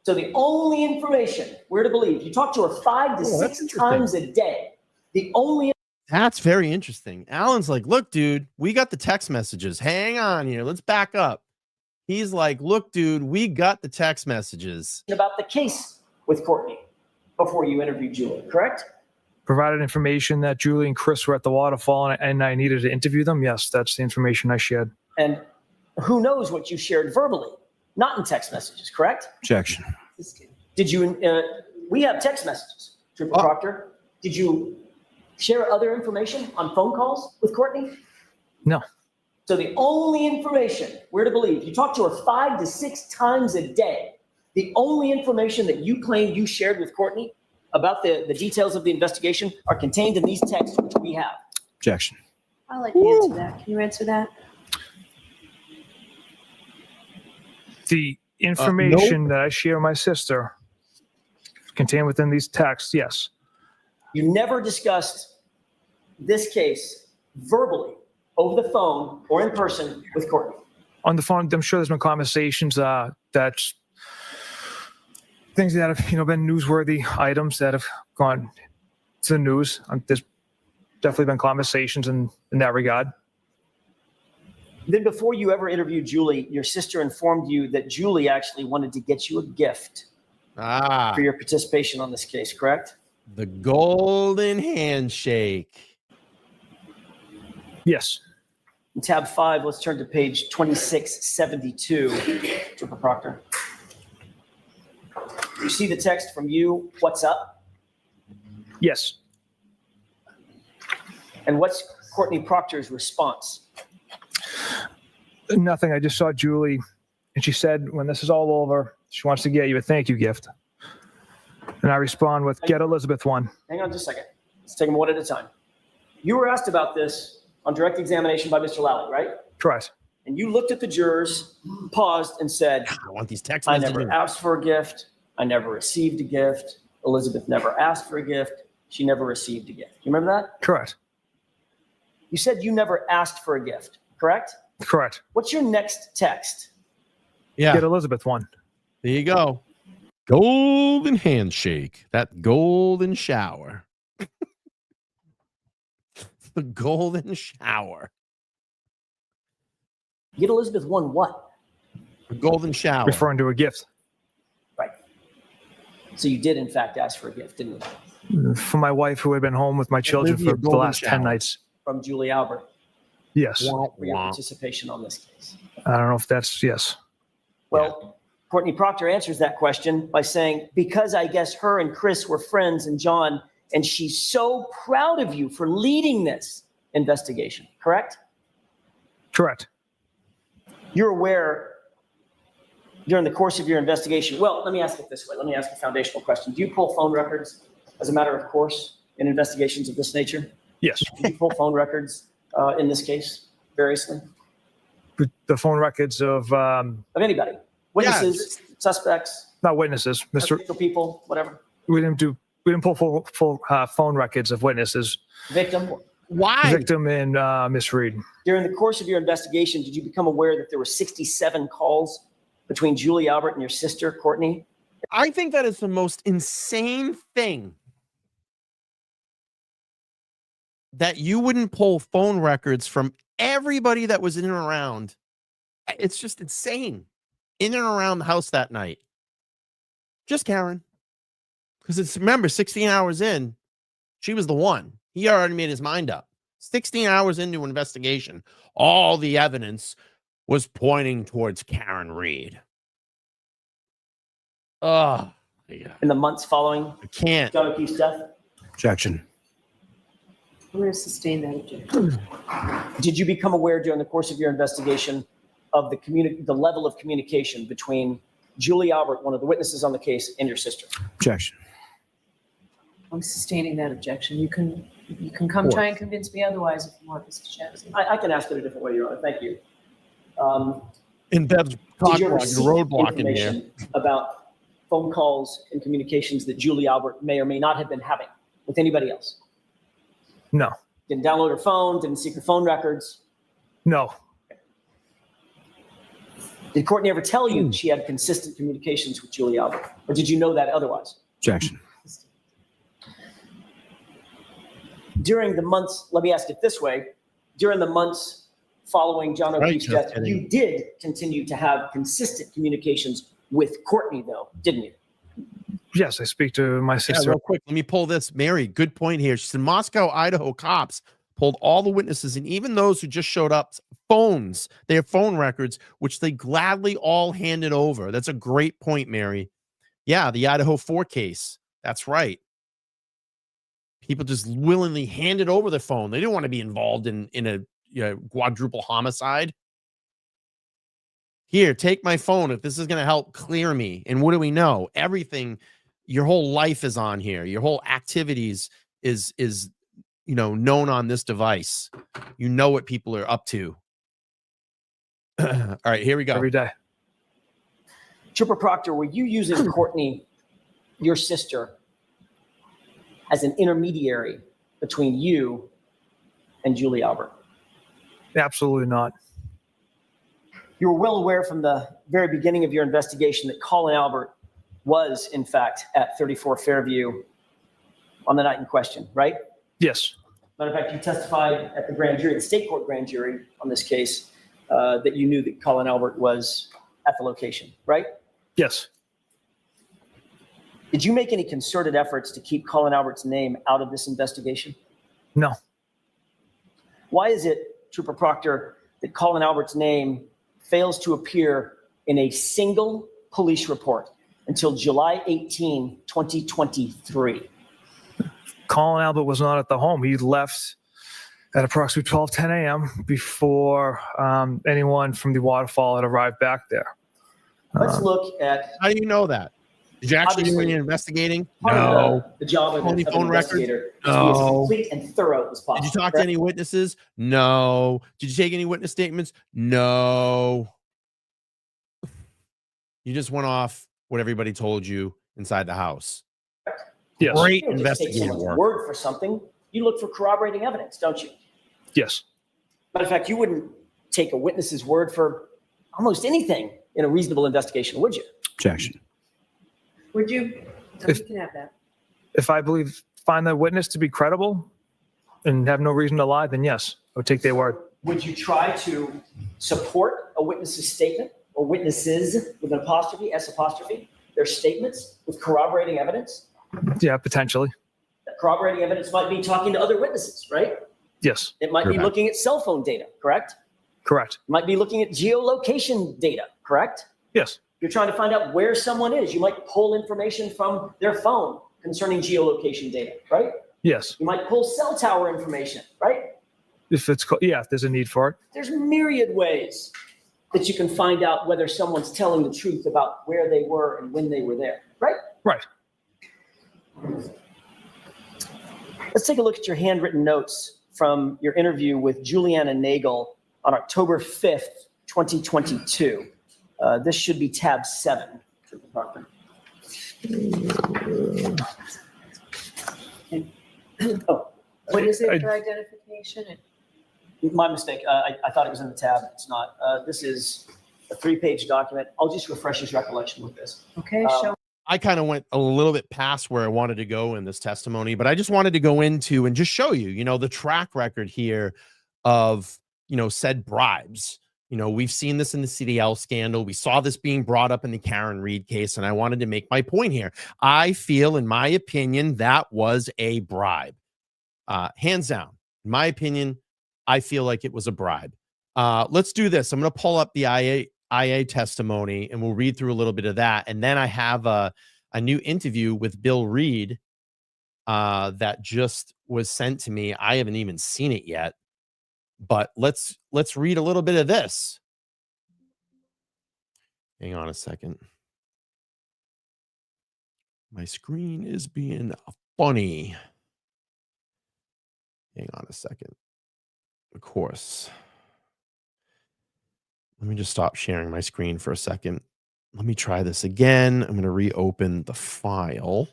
So the only information we're to believe, you talk to her 5 to 6 times a day. The only. That's very interesting. Alan's like, look, dude, we got the text messages. Hang on here. Let's back up. He's like, look, dude, we got the text messages. About the case with Courtney before you interviewed Julie, correct? Provided information that Julie and Chris were at the waterfall and I needed to interview them. Yes, that's the information I shared. And who knows what you shared verbally, not in text messages, correct? Objection. Did you, we have text messages, Trooper Proctor. Did you share other information on phone calls with Courtney? No. So the only information we're to believe, you talk to her 5 to 6 times a day. The only information that you claim you shared with Courtney about the details of the investigation are contained in these texts, which we have. Objection. I'll let you answer that. Can you answer that? The information that I share with my sister contained within these texts, yes. You never discussed this case verbally, over the phone or in person with Courtney. On the phone, I'm sure there's been conversations that's things that have been newsworthy items that have gone to the news. There's definitely been conversations in that regard. Then before you ever interviewed Julie, your sister informed you that Julie actually wanted to get you a gift for your participation on this case, correct? The golden handshake. Yes. In tab 5, let's turn to page 2672, Trooper Proctor. You see the text from you, "What's up?" Yes. And what's Courtney Proctor's response? Nothing. I just saw Julie, and she said, when this is all over, she wants to get you a thank you gift. And I respond with, get Elizabeth one. Hang on just a second. Let's take them one at a time. You were asked about this on direct examination by Mr. Lally, right? Correct. And you looked at the jurors, paused, and said, I want these text I messages. never asked for a gift. I never received a gift. Elizabeth never asked for a gift. She never received a gift. You remember that? Correct. You said you never asked for a gift, correct? Correct. What's your next text? Yeah. Get Elizabeth one. There you go. Golden handshake. That golden shower. The golden shower. Get Elizabeth one what? The golden shower. Referring to a gift. Right. So you did, in fact, ask for a gift, didn't you? For my wife, who had been home with my children Olivia for the golden last 10 shower. nights. From Julie Albert Yes. for your participation on this case. I don't know if that's, yes. Well, Courtney Proctor answers that question by saying, because I guess her and Chris were friends and John, and she's so proud of you for leading this investigation, correct? Correct. You're aware during the course of your investigation, well, let me ask it this way. Let me ask a foundational question. Do you pull phone records as a matter of course in investigations of this nature? Yes. Do you pull phone records in this case, variously? The phone records of anybody, witnesses, suspects, not witnesses, Mr. people, whatever. We didn't pull full phone records of witnesses. Victim. Why? Victim and Miss Reed. During the course of your investigation, did you become aware that there were 67 calls between Julie Albert and your sister, Courtney? I think that is the most insane thing. That you wouldn't pull phone records from everybody that was in and around. It's just insane. In and around the house that night. Just Karen. Because it's, remember, 16 hours in, she was the one. He already made his mind up. 16 hours into an investigation, all the evidence was pointing towards Karen Reed. Oh, yeah. In the months following I can't. John O'Keefe's death? Objection. I'm going to sustain that objection. Did you become aware during the course of your investigation of the level of communication between Julie Albert, one of the witnesses on the case, and your sister? Objection. I'm sustaining that objection. You can come try and convince me otherwise if you want, Mr. Chapman. I can ask it a different way, Your Honor. Thank you. In Bev's Did you ever cockblocking, seek roadblocking here. information about phone calls and communications that Julie Albert may or may not have been having with anybody else? No. Didn't download her phone, didn't seek her phone records. No. Did Courtney ever tell you she had consistent communications with Julie Albert? Or did you know that otherwise? Objection. During the months, let me ask it this way, during the months following John O'Keefe's death, you did continue to have consistent communications with Courtney, though, didn't you? Yes, I speak to my Yeah, sister. real quick, let me pull this. Mary, good point here. She said Moscow, Idaho cops pulled all the witnesses and even those who just showed up phones, their phone records, which they gladly all handed over. That's a great point, Mary. Yeah, the Idaho 4 case. That's right. People just willingly handed over their phone. They didn't want to be involved in a quadruple homicide. Here, take my phone if this is going to help clear me. And what do we know? Everything, your whole life is on here. Your whole activities is known on this device. You know what people are up to. All right, here we go. Every day. Trooper Proctor, were you using Courtney, your sister, as an intermediary between you and Julie Albert? Absolutely not. You were well aware from the very beginning of your investigation that Colin Albert was, in fact, at 34 Fairview on the night in question, right? Yes. Matter of fact, you testified at the grand jury, the state court grand jury on this case, that you knew that Colin Albert was at the location, right? Yes. Did you make any concerted efforts to keep Colin Albert's name out of this investigation? No. Why is it, Trooper Proctor, that Colin Albert's name fails to appear in a single police report until July 18, 2023. Colin Albert was not at the home. He left at approximately 12:10 a.m. before anyone from the waterfall had arrived back there. Let's look at. How do you know that? Did you actually do any investigating? Part of No. the job of an phone records? investigator is to be as No. complete and thorough as possible. Did you talk to any witnesses? No. Did you take any witness statements? No. You just went off what everybody told you inside the house. Yes. Great You don't just take investigative someone's work. word for something. You look for corroborating evidence, don't you? Yes. Matter of fact, you wouldn't take a witness's word for almost anything in a reasonable investigation, would you? Objection. Would you? No, If- you can have that. If I find the witness to be credible and have no reason to lie, then yes, I would take their word. Would you try to support a witness's statement or witnesses with an apostrophe, S apostrophe, their statements with corroborating evidence? Yeah, potentially. That corroborating evidence might be talking to other witnesses, right? Yes. It might be Correct. looking at cell phone data, correct? Correct. It might be looking at geolocation data, correct? Yes. You're trying to find out where someone is. You might pull information from their phone concerning geolocation data, right? Yes. You might pull cell tower information, right? If there's a need for it. There's myriad ways that you can find out whether someone's telling the truth about where they were and when they were there, right? Right. Let's take a look at your handwritten notes from your interview with Juliana Nagel on October 5th, 2022. This should be tab 7. Oh, What is it for identification? my mistake. I thought it was in the tab. It's not. This is a 3-page document. I'll just refresh his recollection with this. Okay, show. I kind of went a little bit past where I wanted to go in this testimony, but I just wanted to go into and just show you, the track record here of, said bribes. We've seen this in the CDL scandal. We saw this being brought up in the Karen Reed case, and I wanted to make my point here. I feel, in my opinion, that was a bribe. Hands down. In my opinion, I feel like it was a bribe. Let's do this. I'm going to pull up the IA testimony, and we'll read through a little bit of that. And then I have a new interview with Bill Reed that just was sent to me. I haven't even seen it yet. But let's read a little bit of this. Hang on a second. My screen is being funny. Hang on a second. Of course. Let me just stop sharing my screen for a second. Let me try this again. I'm going to reopen the file,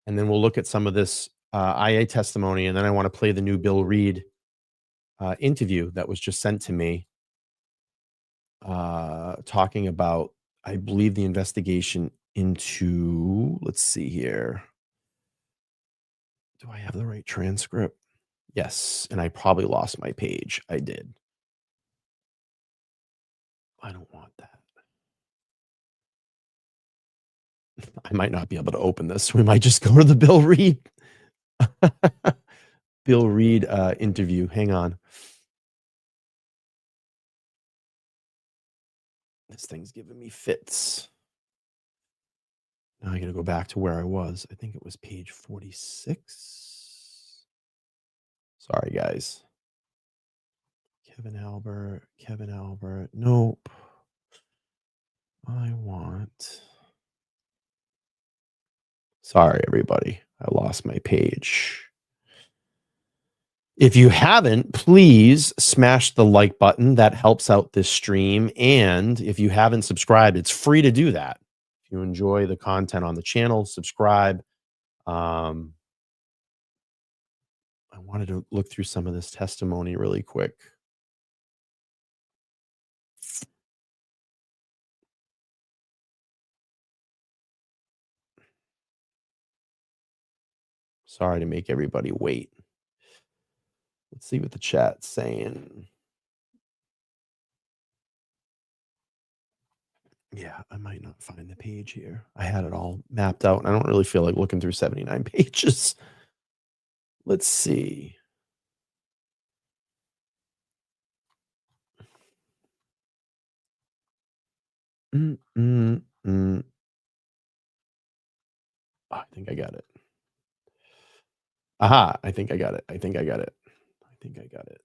and then we'll look at some of this IA testimony, and then I want to play the new Bill Reed interview that was just sent to me, talking about, I believe, the investigation into, let's see here. Do I have the right transcript? Yes. And I probably lost my page. I did. I don't want that. I might not be able to open this. We might just go to the Bill Reed. Bill Reed interview. Hang on. This thing's giving me fits. Now I got to go back to where I was. I think it was page 46. Sorry, guys. Kevin Albert. Nope. I want. Sorry, everybody. I lost my page. If you haven't, please smash the like button. That helps out this stream. And if you haven't subscribed, it's free to do that. If you enjoy the content on the channel, subscribe. I wanted to look through some of this testimony really quick. Sorry to make everybody wait. Let's see what the chat's saying. Yeah, I might not find the page here. I had it all mapped out, and I don't really feel like looking through 79 pages. Let's see. Mm, mm, mm. Oh, I think I got it. Aha, I think I got it. I think I got it. I think I got it.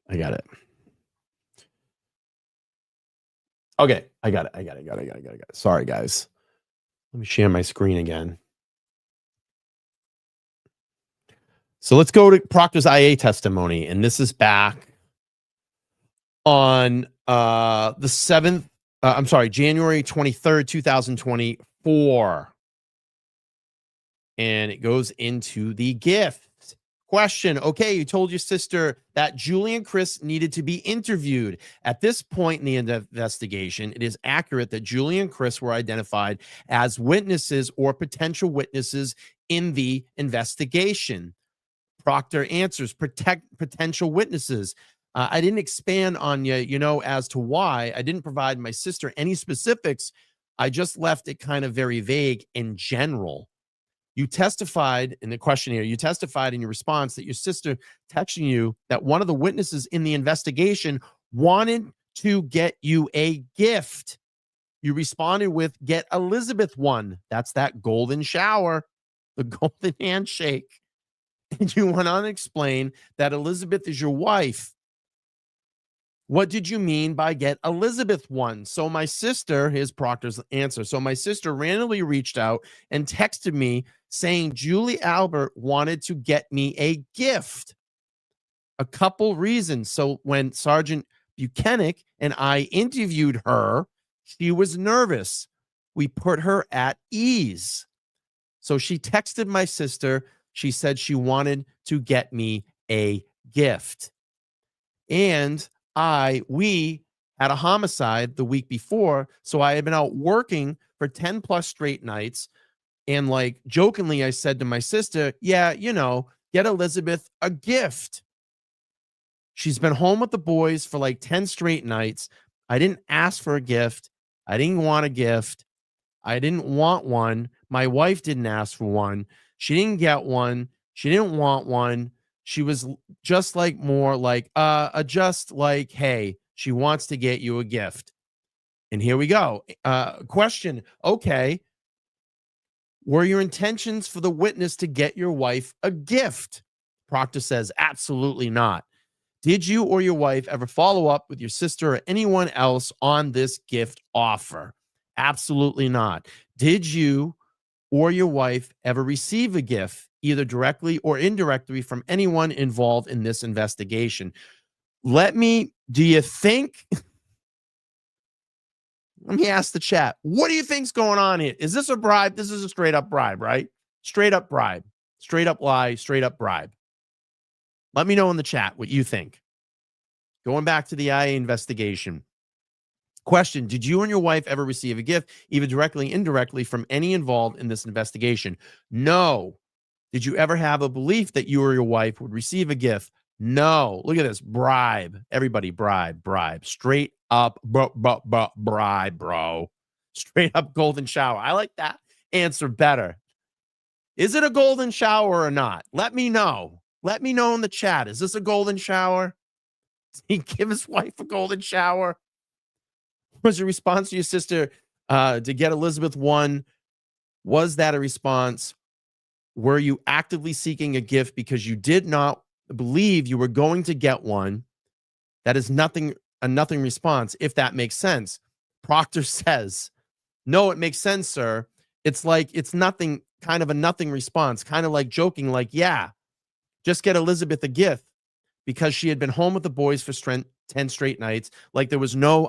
I got it. Okay, I got it. I got it. Sorry, guys. Let me share my screen again. So let's go to Proctor's IA testimony, and this is back on the 7th. I'm sorry, January 23rd, 2024. And it goes into the gift. Question. Okay, you told your sister that Julie and Chris needed to be interviewed. At this point in the investigation, it is accurate that Julie and Chris were identified as witnesses or potential witnesses in the investigation. Proctor answers, potential witnesses. I didn't expand on you, as to why. I didn't provide my sister any specifics. I just left it kind of very vague in general. You testified in the questionnaire, you testified in your response that your sister texting you that one of the witnesses in the investigation wanted to get you a gift. You responded with, get Elizabeth one. That's that golden shower, the golden handshake. And you went on to explain that Elizabeth is your wife. What did you mean by get Elizabeth one? So my sister, here's Proctor's answer. So my sister randomly reached out and texted me saying Julie Albert wanted to get me a gift. A couple reasons. So when Sergeant Buchanan and I interviewed her, she was nervous. We put her at ease. So she texted my sister. She said she wanted to get me a gift. And we had a homicide the week before. So I had been out working for 10 plus straight nights. And like jokingly, I said to my sister, yeah, get Elizabeth a gift. She's been home with the boys for like 10 straight nights. I didn't ask for a gift. I didn't want a gift. I didn't want one. My wife didn't ask for one. She didn't get one. She didn't want one. She was just like more like, just like, hey, she wants to get you a gift. And here we go. Question. Okay. Were your intentions for the witness to get your wife a gift? Proctor says, absolutely not. Did you or your wife ever follow up with your sister or anyone else on this gift offer? Absolutely not. Did you or your wife ever receive a gift, either directly or indirectly, from anyone involved in this investigation? Do you think, let me ask the chat, what do you think's going on here? Is this a bribe? This is a straight up bribe, right? Straight up bribe, straight up lie, straight up bribe. Let me know in the chat what you think. Going back to the IA investigation. Question, did you and your wife ever receive a gift, either directly or indirectly, from any involved in this investigation? No. Did you ever have a belief that you or your wife would receive a gift? No. Look at this. Bribe. Everybody bribe. Straight up bribe, bro. Straight up golden shower. I like that answer better. Is it a golden shower or not? Let me know. Let me know in the chat. Is this a golden shower? Did he give his wife a golden shower? Was your response to your sister to get Elizabeth one? Was that a response? Were you actively seeking a gift because you did not believe you were going to get one? That is a nothing response, if that makes sense. Proctor says, no, it makes sense, sir. It's like, it's nothing, kind of a nothing response, kind of like joking, like, yeah, just get Elizabeth a gift, because she had been home with the boys for 10 straight nights. Like there was no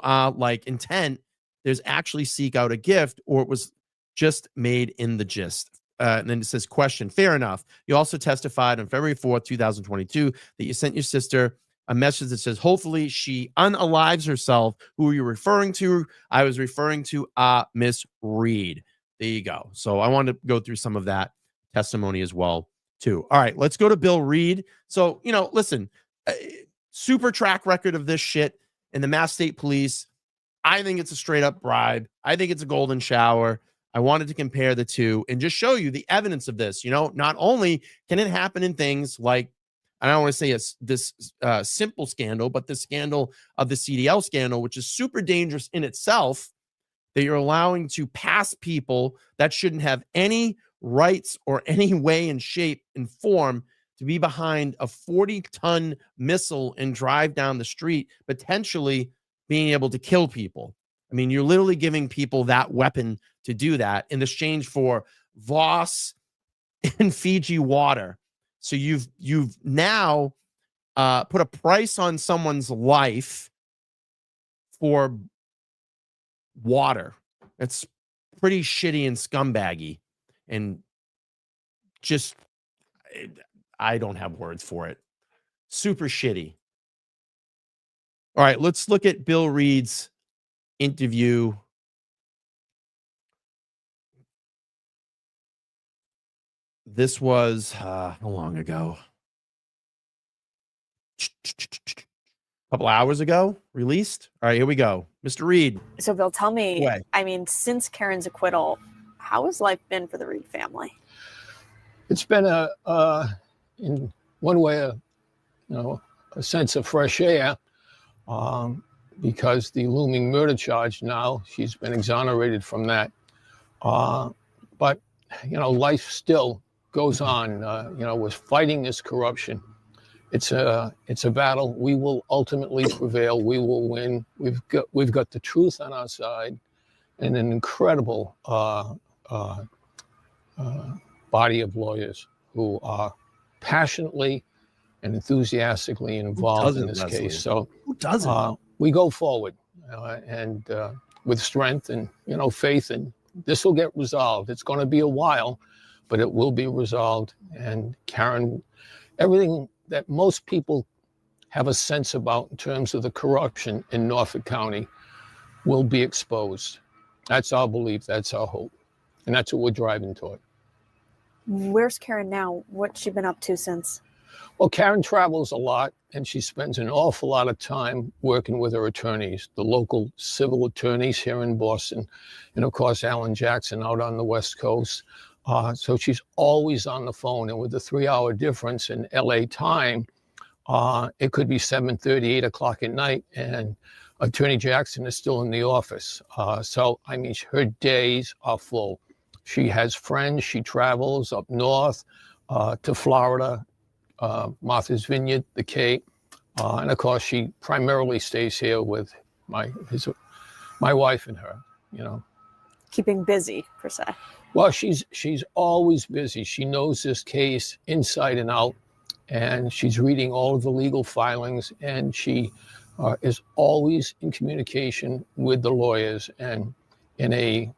intent. There's actually seek out a gift, or it was just made in the gist. And then it says, question, fair enough. You also testified on February 4th, 2022, that you sent your sister a message that says, hopefully she unalives herself. Who are you referring to? I was referring to Miss Reed. There you go. So I wanted to go through some of that testimony as well, too. All right, let's go to Bill Reed. So, listen, super track record of this shit in the Mass State Police. I think it's a straight up bribe. I think it's a golden shower. I wanted to compare the two and just show you the evidence of this. Not only can it happen in things like I don't want to say it's this simple scandal, but the scandal of the CDL scandal, which is super dangerous in itself, that you're allowing to pass people that shouldn't have any rights or any way and shape and form to be behind a 40-ton missile and drive down the street, potentially being able to kill people. I mean, you're literally giving people that weapon to do that in exchange for Voss and Fiji water. So you've now put a price on someone's life for water. It's pretty shitty and scumbaggy, and just I don't have words for it. Super shitty. All right, let's look at Bill Reed's interview. This was how long ago? A couple hours ago, released. All right, here we go. Mr. Reed. So, Bill, tell me, Way. I mean, since Karen's acquittal, how has life been for the Reed family? It's been in one way, a sense of fresh air, because the looming murder charge now, she's been exonerated from that. But, life still goes on. We're fighting this corruption. It's a battle. We will ultimately prevail. We will win. We've got the truth on our side, and an incredible body of lawyers who are passionately and enthusiastically involved in this case. So who doesn't? We go forward and with strength and faith, and this will get resolved. It's going to be a while, but it will be resolved. And Karen, everything that most people have a sense about in terms of the corruption in Norfolk County will be exposed. That's our belief, that's our hope, and that's what we're driving toward. Where's Karen now? What's she been up to since? Well, Karen travels a lot, and she spends an awful lot of time working with her attorneys, the local civil attorneys here in Boston, and of course, Alan Jackson out on the West Coast. So she's always on the phone, and with the 3-hour difference in LA time, it could be 7:30, 8 o'clock at night, and Attorney Jackson is still in the office. So, I mean, her days are full. She has friends. She travels up north to Florida, Martha's Vineyard, the Cape, and of course, she primarily stays here with my wife and her. Keeping busy, per se. Well, she's always busy. She knows this case inside and out, and she's reading all of the legal filings, and she is always in communication with the lawyers. And I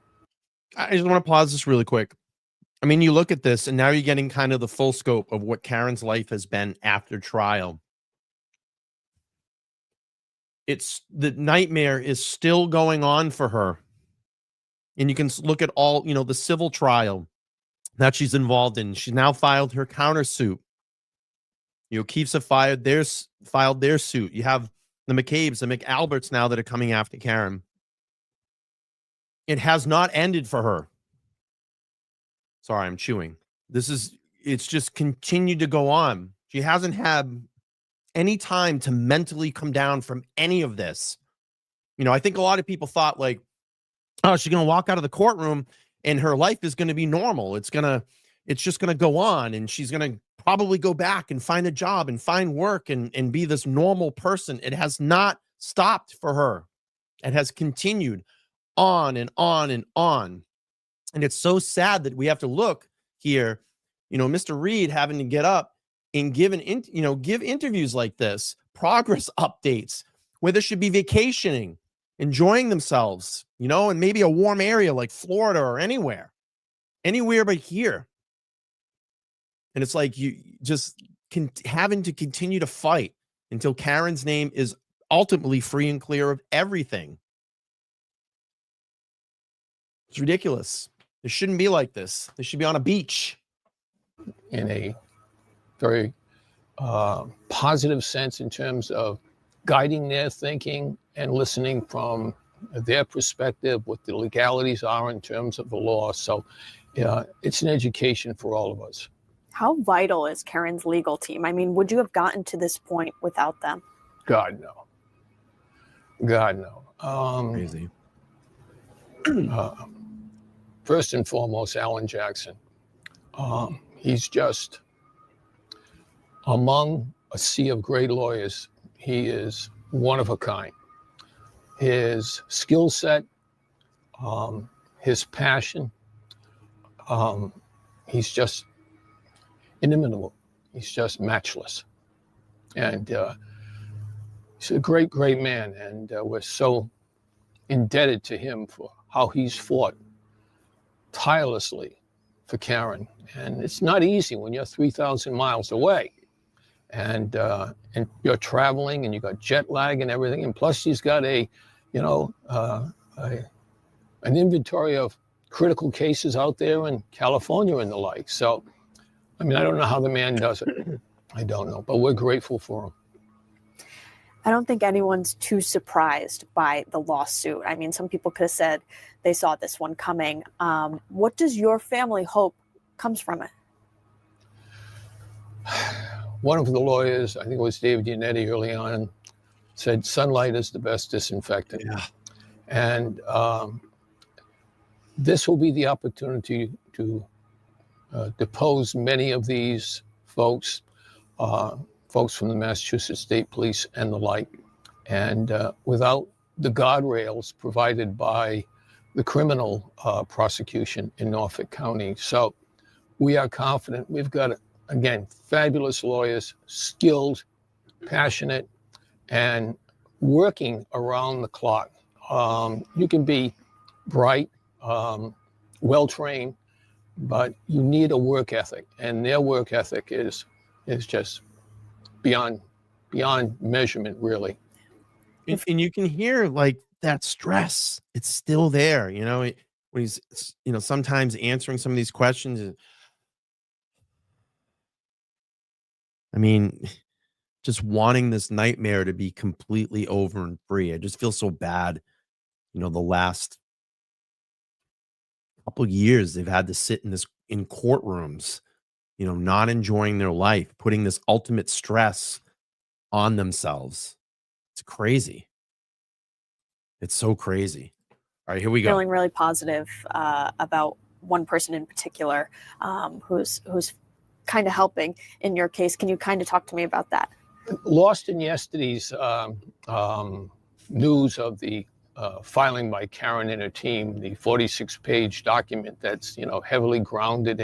just want to pause this really quick. I mean, you look at this, and now you're getting kind of the full scope of what Karen's life has been after trial. The nightmare is still going on for her. And you can look at all, the civil trial that she's involved in. She's now filed her countersuit. Keeps have filed their suit. You have the McCabe's, the McAlberts now that are coming after Karen. It has not ended for her. Sorry, I'm chewing. It's just continued to go on. She hasn't had any time to mentally come down from any of this. I think a lot of people thought like, oh, she's going to walk out of the courtroom and her life is going to be normal. It's just going to go on, and she's going to probably go back and find a job and find work and be this normal person. It has not stopped for her. It has continued on and on and on. And it's so sad that we have to look here, Mr. Reed having to get up and give interviews like this, progress updates, where they should be vacationing, enjoying themselves, and maybe a warm area like Florida or anywhere but here. And it's like you just having to continue to fight until Karen's name is ultimately free and clear of everything. It's ridiculous. It shouldn't be like this. They should be on a beach. In a very positive sense in terms of guiding their thinking and listening from their perspective, what the legalities are in terms of the law. So it's an education for all of us. How vital is Karen's legal team? I mean, would you have gotten to this point without them? God, no. God, no. Crazy. First and foremost, Alan Jackson. He's just among a sea of great lawyers. He is one of a kind. His skill set, his passion, he's just inimitable. He's just matchless. And he's a great, great man. And we're so indebted to him for how he's fought tirelessly for Karen. And it's not easy when you're 3,000 miles away and you're traveling and you got jet lag and everything. And plus she's got an inventory of critical cases out there in California and the like. So, I mean, I don't know how the man does it. I don't know, but we're grateful for him. I don't think anyone's too surprised by the lawsuit. I mean, some people could have said they saw this one coming. What does your family hope comes from it? One of the lawyers, I think it was David Yannetti early on, said sunlight is the best disinfectant. Yeah. And this will be the opportunity to depose many of these folks from the Massachusetts State Police and the like. And without the guardrails provided by the criminal prosecution in Norfolk County. So we are confident. We've got, again, fabulous lawyers, skilled, passionate, and working around the clock. You can be bright, well-trained, but you need a work ethic, and their work ethic is just beyond measurement, really. And you can hear like that stress. It's still there, when he's, sometimes answering some of these questions. I mean, just wanting this nightmare to be completely over and free. I just feel so bad. The last couple of years they've had to sit in courtrooms, not enjoying their life, putting this ultimate stress on themselves. It's crazy. It's so crazy. All right, here we go. Feeling really positive about one person in particular who's kind of helping in your case. Can you kind of talk to me about that? Lost in yesterday's news of the filing by Karen and her team, the 46-page document that's heavily grounded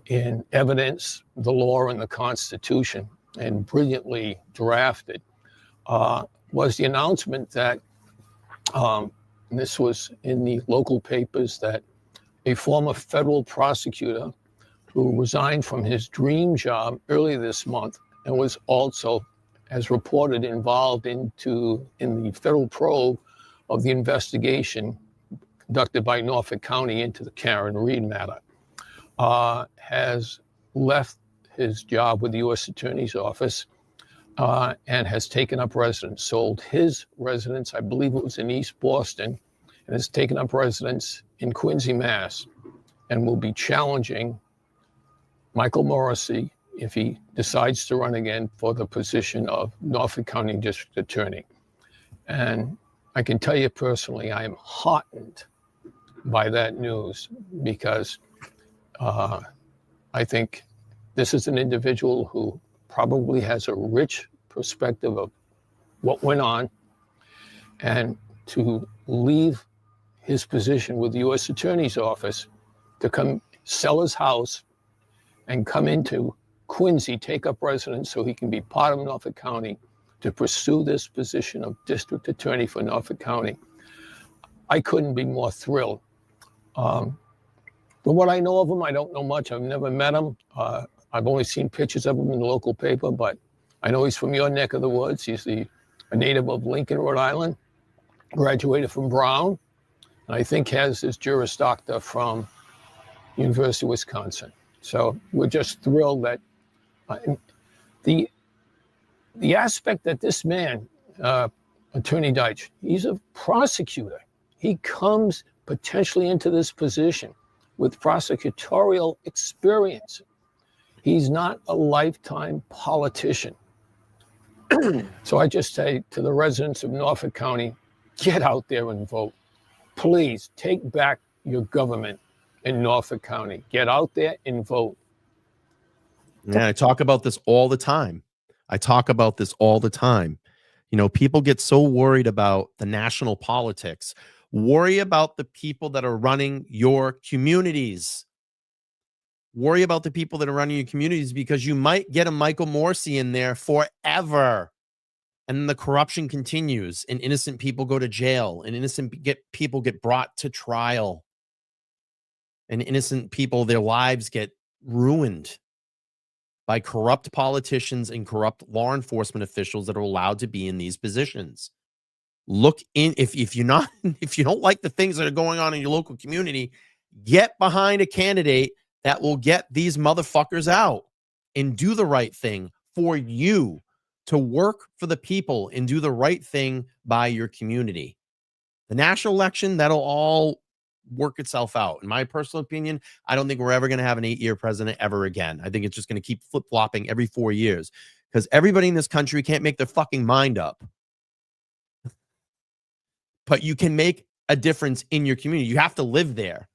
in evidence, the law, and the Constitution, and brilliantly drafted, was the announcement that, and this was in the local papers, that a former federal prosecutor who resigned from his dream job earlier this month and was also, as reported, involved in the federal probe of the investigation conducted by Norfolk County into the Karen Reed matter, has left his job with the U.S. Attorney's Office and has taken up residence, sold his residence, I believe it was in East Boston, and has taken up residence in Quincy, Mass, and will be challenging Michael Morrissey if he decides to run again for the position of Norfolk County District Attorney. And I can tell you personally, I am heartened by that news because I think this is an individual who probably has a rich perspective of what went on, and to leave his position with the U.S. Attorney's Office to come sell his house and come into Quincy, take up residence so he can be part of Norfolk County to pursue this position of District Attorney for Norfolk County. I couldn't be more thrilled. From what I know of him, I don't know much. I've never met him. I've only seen pictures of him in the local paper, but I know he's from your neck of the woods. He's a native of Lincoln, Rhode Island, graduated from Brown, and I think has his Juris Doctor from University of Wisconsin. So we're just thrilled that the aspect that this man, Attorney Deitch, he's a prosecutor. He comes potentially into this position with prosecutorial experience. He's not a lifetime politician. So I just say to the residents of Norfolk County, get out there and vote. Please take back your government in Norfolk County. Get out there and vote. Yeah, I talk about this all the time. You know, people get so worried about the national politics. Worry about the people that are running your communities. Worry about the people that are running your communities, because you might get a Michael Morsi in there forever. And then the corruption continues and innocent people go to jail and innocent people get brought to trial. And innocent people, their lives get ruined by corrupt politicians and corrupt law enforcement officials that are allowed to be in these positions. Look in, if you don't like the things that are going on in your local community, get behind a candidate that will get these motherfuckers out and do the right thing for you, to work for the people and do the right thing by your community. The national election, that'll all work itself out. In my personal opinion, I don't think we're ever going to have an 8-year president ever again. I think it's just going to keep flip-flopping every 4 years, because everybody in this country can't make their fucking mind up. But you can make a difference in your community. You have to live there.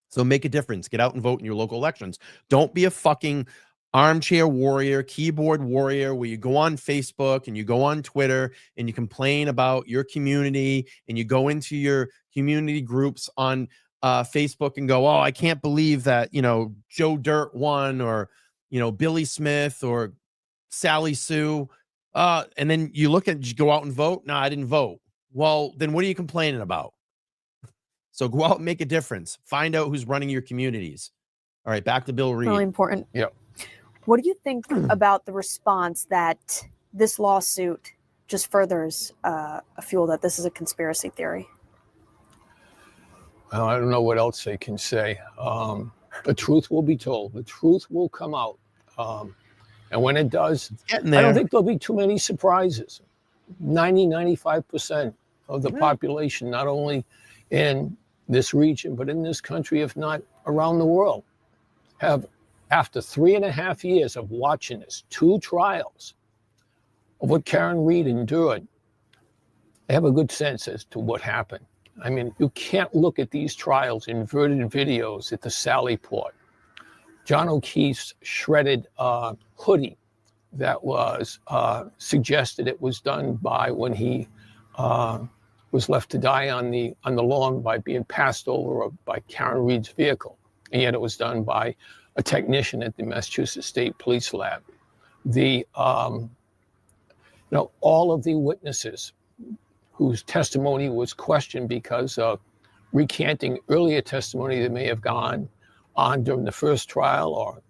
So make a difference. Get out and vote in your local elections. Don't be a fucking armchair warrior, keyboard warrior, where you go on Facebook and you go on Twitter and you complain about your community, and you go into your community groups on Facebook and go, oh, I can't believe that, you know, Joe Dirt won, or, you know, Billy Smith or Sally Sue. And then you go out and vote. No, I didn't vote. Well, then what are you complaining about? So go out and make a difference. Find out who's running your communities. All right, back to Bill Reed. Really important. Yep. What do you think about the response that this lawsuit just furthers a fuel that this is a conspiracy theory? Well, I don't know what else they can say. The truth will be told. The truth will come out. And when it does, I don't think there'll be too many surprises. 95% of the population, not only in this region, but in this country, if not around the world, have, after 3.5 years of watching this, 2 trials of what Karen Reed endured, they have a good sense as to what happened. I mean, you can't look at these trials, inverted videos at the Sally Port, John O'Keefe's shredded hoodie that was suggested it was done by when he was left to die on the lawn by being passed over by Karen Reed's vehicle. And yet it was done by a technician at the Massachusetts State Police Lab. All of the witnesses whose testimony was questioned because of recanting earlier testimony that may have gone on during the first trial or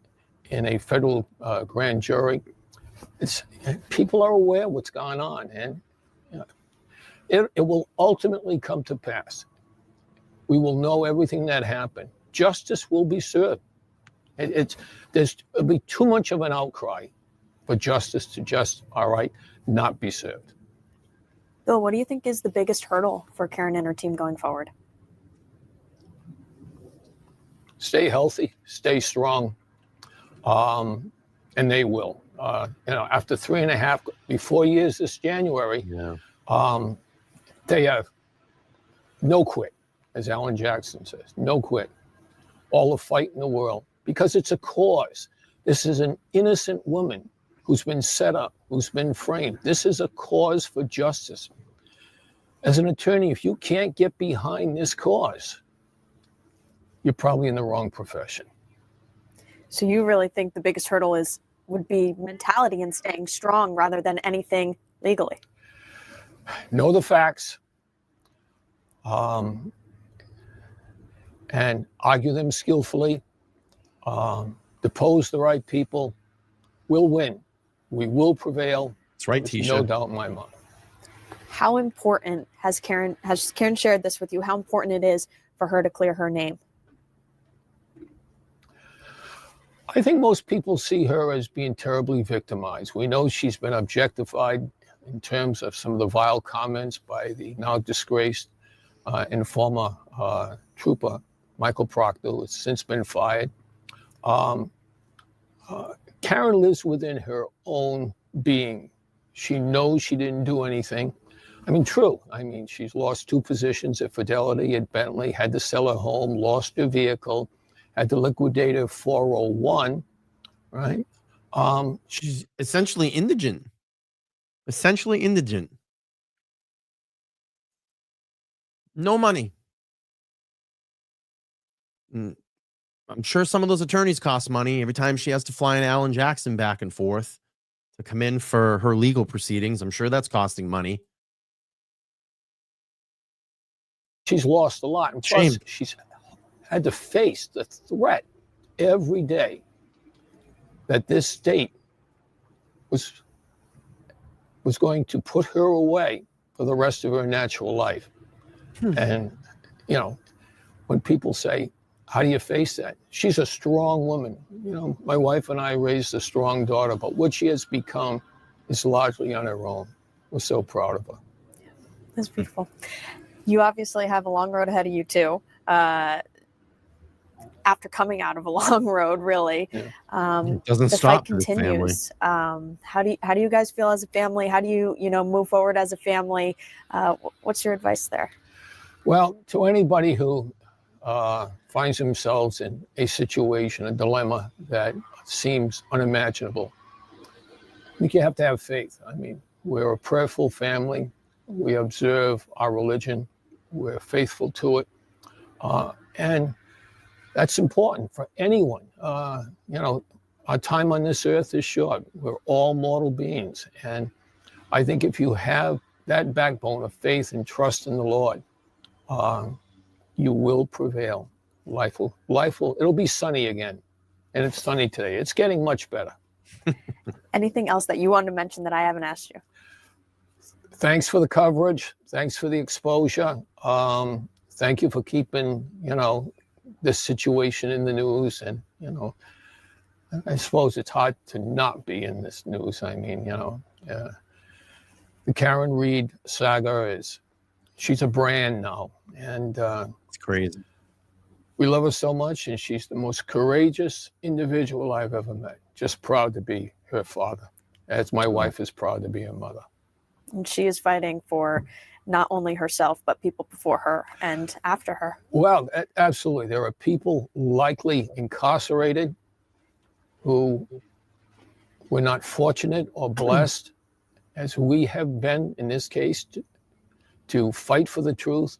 in a federal grand jury. People are aware of what's going on, and it will ultimately come to pass. We will know everything that happened. Justice will be served. It'll be too much of an outcry for justice to just, not be served. Bill, what do you think is the biggest hurdle for Karen and her team going forward? Stay healthy, stay strong, and they will. After 4 years this January, they have no quit, as Alan Jackson says, no quit. All the fight in the world, because it's a cause. This is an innocent woman who's been set up, who's been framed. This is a cause for justice. As an attorney, if you can't get behind this cause, you're probably in the wrong profession. So you really think the biggest hurdle would be mentality and staying strong rather than anything legally? Know the facts, and argue them skillfully, depose the right people. We'll win. We will prevail. That's right, There's no doubt in my mind. How important has Karen shared this with you? How important it is for her to clear her name? I think most people see her as being terribly victimized. We know she's been objectified in terms of some of the vile comments by the now disgraced and former trooper, Michael Proctor, who has since been fired. Um, Karen lives within her own being. She knows she didn't do anything. I mean, true. I mean, she's lost 2 positions at Fidelity, at Bentley, had to sell her home, lost her vehicle, had to liquidate her 401, right? She's essentially indigent. Essentially indigent. No money. I'm sure some of those attorneys cost money every time she has to fly an Alan Jackson back and forth to come in for her legal proceedings. I'm sure that's costing money. She's lost a lot. And plus, she's had to face the threat every day that this state was going to put her away for the rest of her natural life. And, you know, when people say, how do you face that? She's a strong woman. You know, my wife and I raised a strong daughter, but what she has become is largely on her own. We're so proud of her. That's beautiful. You obviously have a long road ahead of you too. After coming out of a long road, really, It doesn't the stop fight for this family. continues. How do you guys feel as a family? How do you move forward as a family? What's your advice there? Well, to anybody who finds themselves in a situation, a dilemma that seems unimaginable, I think you have to have faith. I mean, we're a prayerful family. We observe our religion. We're faithful to it. And that's important for anyone. You know, our time on this earth is short. We're all mortal beings. And I think if you have that backbone of faith and trust in the Lord, you will prevail. It'll be sunny again. And it's sunny today. It's getting much better. Anything else that you wanted to mention that I haven't asked you? Thanks for the coverage. Thanks for the exposure. Thank you for keeping, you know, this situation in the news. And, you know, I suppose it's hard to not be in this news. I mean, you know, the Karen Reed saga she's a brand now. And it's crazy. We love her so much, and she's the most courageous individual I've ever met. Just proud to be her father, as my wife is proud to be her mother. And she is fighting for not only herself, but people before her and after her. Well, absolutely. There are people likely incarcerated who were not fortunate or blessed, as we have been in this case, to fight for the truth,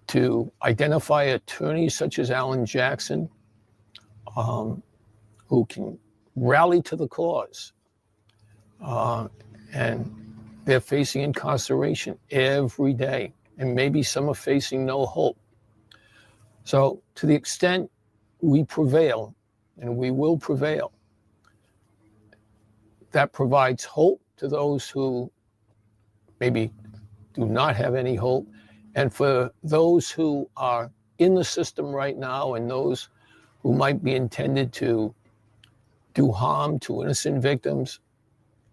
to identify attorneys such as Alan Jackson, who can rally to the cause. And they're facing incarceration every day, and maybe some are facing no hope. So to the extent we prevail, and we will prevail, that provides hope to those who maybe do not have any hope. And for those who are in the system right now, and those who might be intended to do harm to innocent victims,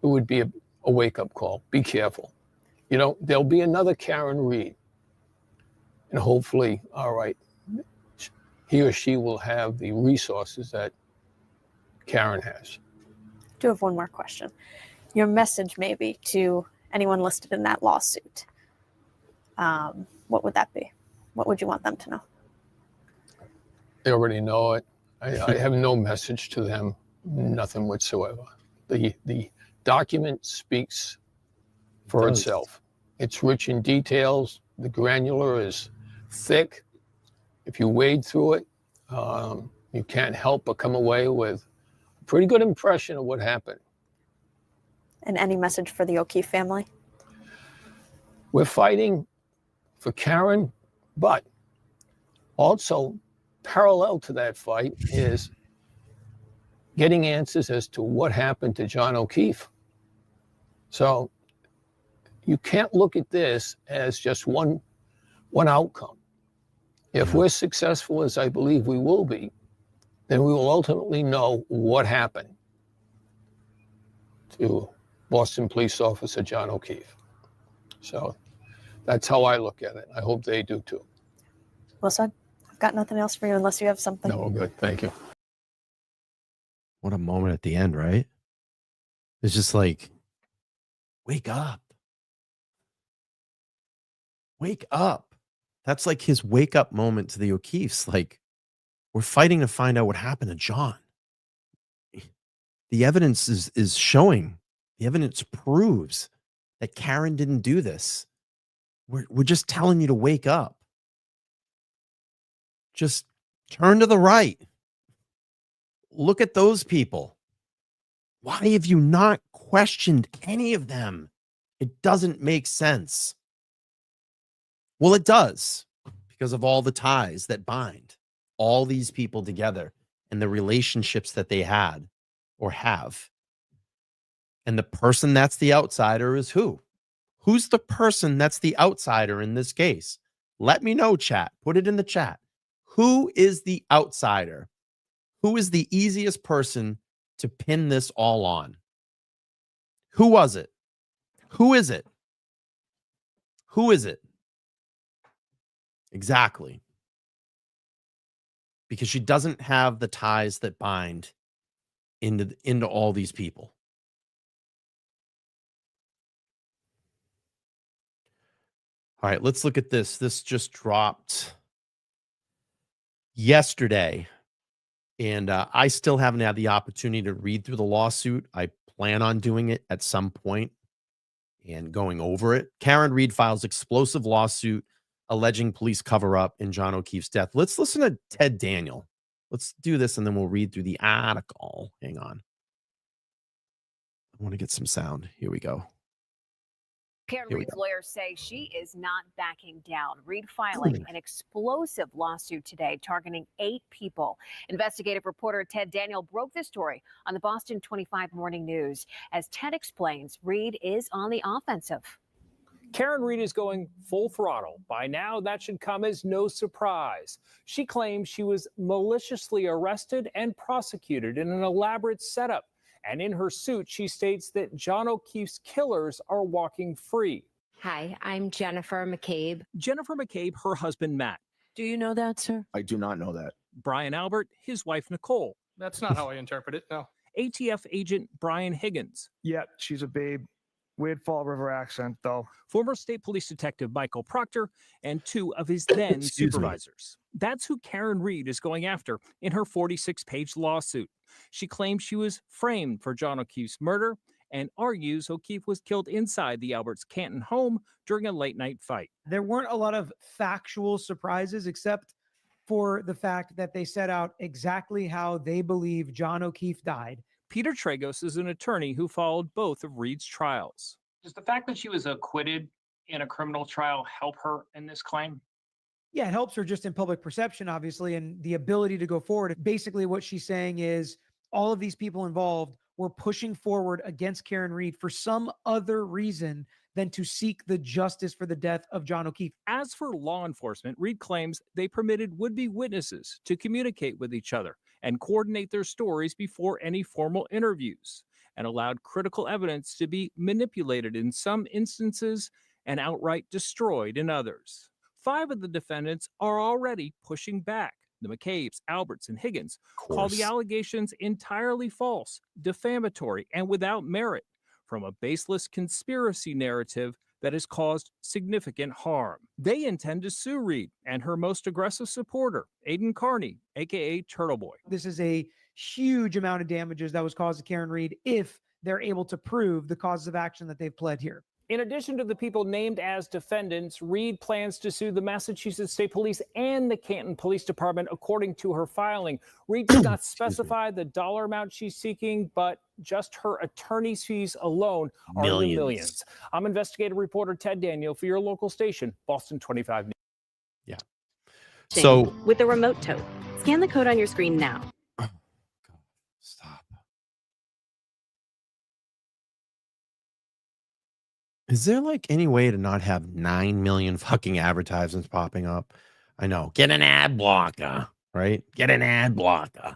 it would be a wake-up call. Be careful. You know, there'll be another Karen Reed, and hopefully, all right, he or she will have the resources that Karen has. I do have one more question. Your message maybe to anyone listed in that lawsuit. What would that be? What would you want them to know? They already know it. I have no message to them, nothing whatsoever. The document speaks for itself. It's rich in details. The granular is thick. If you wade through it, you can't help but come away with a pretty good impression of what happened. And any message for the O'Keefe family? We're fighting for Karen, but also parallel to that fight is getting answers as to what happened to John O'Keefe. So you can't look at this as just one outcome. If we're successful, as I believe we will be, then we will ultimately know what happened to Boston Police Officer John O'Keefe. So that's how I look at it. I hope they do too. Well said. I've got nothing else for you unless you have something. No, good. Thank you. What a moment at the end, right? It's just like, wake up. Wake up. That's like his wake up moment to the O'Keefes. Like, we're fighting to find out what happened to John. The evidence is showing, the evidence proves that Karen didn't do this. We're just telling you to wake up. Just turn to the right. Look at those people. Why have you not questioned any of them? It doesn't make sense. Well, it does, because of all the ties that bind all these people together and the relationships that they had or have. And the person that's the outsider is who? Who's the person that's the outsider in this case? Let me know, chat. Put it in the chat. Who is the outsider? Who is the easiest person to pin this all on? Who was it? Who is it? Who is it? Exactly. Because she doesn't have the ties that bind into all these people. All right, let's look at this. This just dropped yesterday, and I still haven't had the opportunity to read through the lawsuit. I plan on doing it at some point and going over it. Karen Reed files explosive lawsuit alleging police cover-up in John O'Keefe's death. Let's listen to Ted Daniel. Let's do this, and then we'll read through the article. Hang on. I want to get some sound. Here we go. Karen Reed's lawyers say she is not backing down. Reed filing an explosive lawsuit today targeting 8 people. Investigative reporter Ted Daniel broke this story on the Boston 25 Morning News. As Ted explains, Reed is on the offensive. Karen Reed is going full throttle. By now, that should come as no surprise. She claims she was maliciously arrested and prosecuted in an elaborate setup. And in her suit, she states that John O'Keefe's killers are walking free. Hi, I'm Jennifer McCabe. Jennifer McCabe, her husband, Matt. Do you know that, sir? I do not know that. Brian Albert, his wife, Nicole. That's not how I interpret it, no. ATF agent Brian Higgins. Yeah, she's a babe. Weird Fall River accent, though. Former state police detective Michael Proctor and 2 of his then supervisors. That's who Karen Reed is going after in her 46-page lawsuit. She claims she was framed for John O'Keefe's murder and argues O'Keefe was killed inside the Albert's Canton home during a late-night fight. There weren't a lot of factual surprises except for the fact that they set out exactly how they believe John O'Keefe died. Peter Tragos is an attorney who followed both of Reed's trials. Does the fact that she was acquitted in a criminal trial help her in this claim? Yeah, it helps her just in public perception, obviously, and the ability to go forward. Basically, what she's saying is all of these people involved were pushing forward against Karen Reed for some other reason than to seek the justice for the death of John O'Keefe. As for law enforcement, Reed claims they permitted would-be witnesses to communicate with each other and coordinate their stories before any formal interviews, and allowed critical evidence to be manipulated in some instances and outright destroyed in others. 5 of the defendants are already pushing back. The McCabes, Alberts, and Higgins call the allegations entirely false, defamatory, and without merit from a baseless conspiracy narrative that has caused significant harm. They intend to sue Reed and her most aggressive supporter, Aiden Carney, aka Turtle Boy. This is a huge amount of damages that was caused to Karen Reed if they're able to prove the causes of action that they've pled here. In addition to the people named as defendants, Reed plans to sue the Massachusetts State Police and the Canton Police Department, according to her filing. Reed did not specify the dollar amount she's seeking, but just her attorney's fees alone are millions. I'm investigative reporter Ted Daniel for your local station, Boston 25 News. Yeah. So with the remote tote, scan the code on your screen now. Stop. Is there like any way to not have 9 million fucking advertisements popping up? I know. Get an ad blocker, right? Get an ad blocker.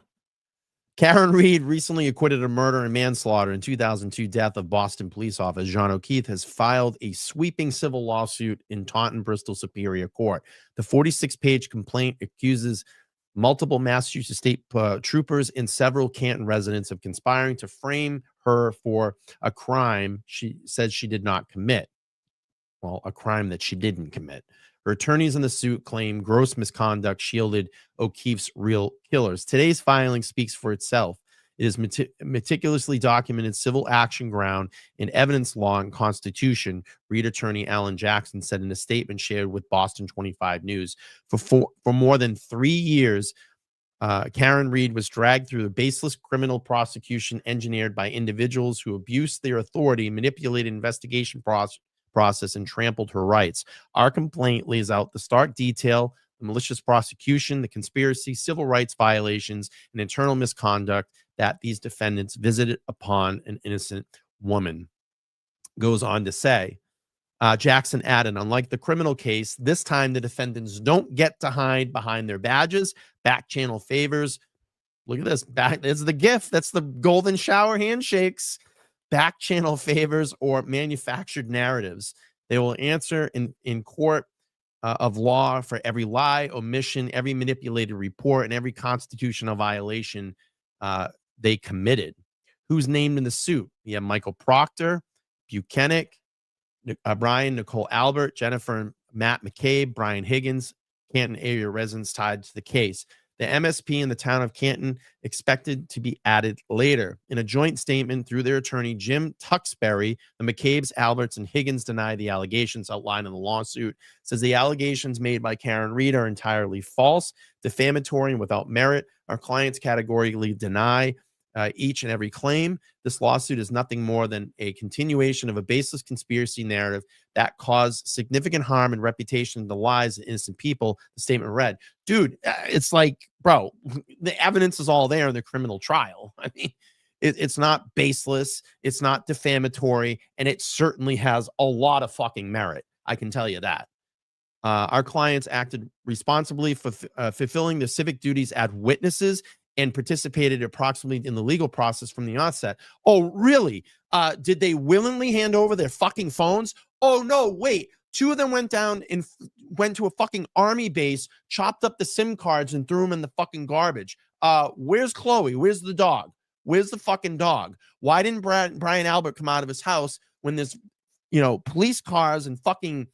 Karen Reed recently acquitted of murder and manslaughter in 2002 death of Boston police officer John O'Keefe has filed a sweeping civil lawsuit in Taunton, Bristol Superior Court. The 46-page complaint accuses Multiple Massachusetts state troopers and several Canton residents of conspiring to frame her for a crime she said she did not commit. Well, a crime that she didn't commit. Her attorneys in the suit claim gross misconduct shielded O'Keefe's real killers. Today's filing speaks for itself. It is meticulously documented civil action ground in evidence law and constitution, Reed attorney Alan Jackson said in a statement shared with Boston 25 News. For more than 3 years, Karen Reed was dragged through the baseless criminal prosecution engineered by individuals who abused their authority, manipulated investigation process, and trampled her rights. Our complaint lays out the stark detail, the malicious prosecution, the conspiracy, civil rights violations, and internal misconduct that these defendants visited upon an innocent woman. Goes on to say, Jackson added, unlike the criminal case, this time the defendants don't get to hide behind their badges, back channel favors. Look at this. There's the gift. That's the golden shower handshakes. Back channel favors or manufactured narratives. They will answer in court of law for every lie, omission, every manipulated report, and every constitutional violation they committed. Who's named in the suit? You have Michael Proctor, Buchanan, Brian, Nicole Albert, Jennifer and Matt McCabe, Brian Higgins, Canton area residents tied to the case. The MSP in the town of Canton expected to be added later. In a joint statement through their attorney, Jim Tuxbury, the McCabe's, Alberts, and Higgins deny the allegations outlined in the lawsuit. Says the allegations made by Karen Reed are entirely false, defamatory, and without merit. Our clients categorically deny each and every claim. This lawsuit is nothing more than a continuation of a baseless conspiracy narrative that caused significant harm and reputation to the lives of innocent people, the statement read. Dude, it's like, bro, the evidence is all there in the criminal trial. I mean, it's not baseless, it's not defamatory, and it certainly has a lot of fucking merit. I can tell you that. Our clients acted responsibly for fulfilling their civic duties as witnesses and participated approximately in the legal process from the onset. Oh, really? Did they willingly hand over their fucking phones? Oh, no, wait. 2 of them went down and went to a fucking army base, chopped up the SIM cards and threw them in the fucking garbage. Where's Chloe? Where's the dog? Where's the fucking dog? Why didn't Brian Albert come out of his house when there's, police cars and fucking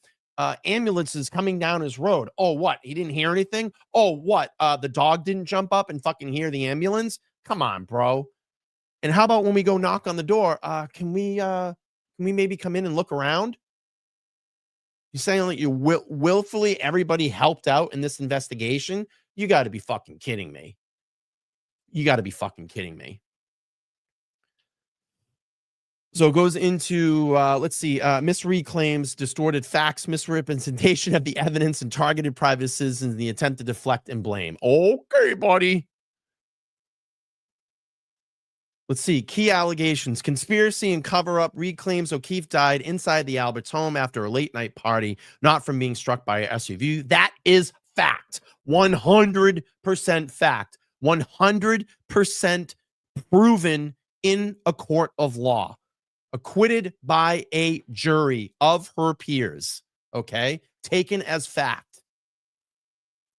ambulances coming down his road? Oh, what? He didn't hear anything? Oh, what? The dog didn't jump up and fucking hear the ambulance? Come on, bro. And how about when we go knock on the door? Can we maybe come in and look around? You're saying like you willfully everybody helped out in this investigation? You got to be fucking kidding me. You got to be fucking kidding me. So it goes into, let's see, Miss Reed claims distorted facts, misrepresentation of the evidence, and targeted private citizens in the attempt to deflect and blame. Okay, buddy. Let's see, key allegations, conspiracy and cover-up. Reed claims O'Keefe died inside the Alberts home after a late-night party, not from being struck by an SUV. That is fact. 100% fact. 100% proven in a court of law. Acquitted by a jury of her peers, okay? Taken as fact.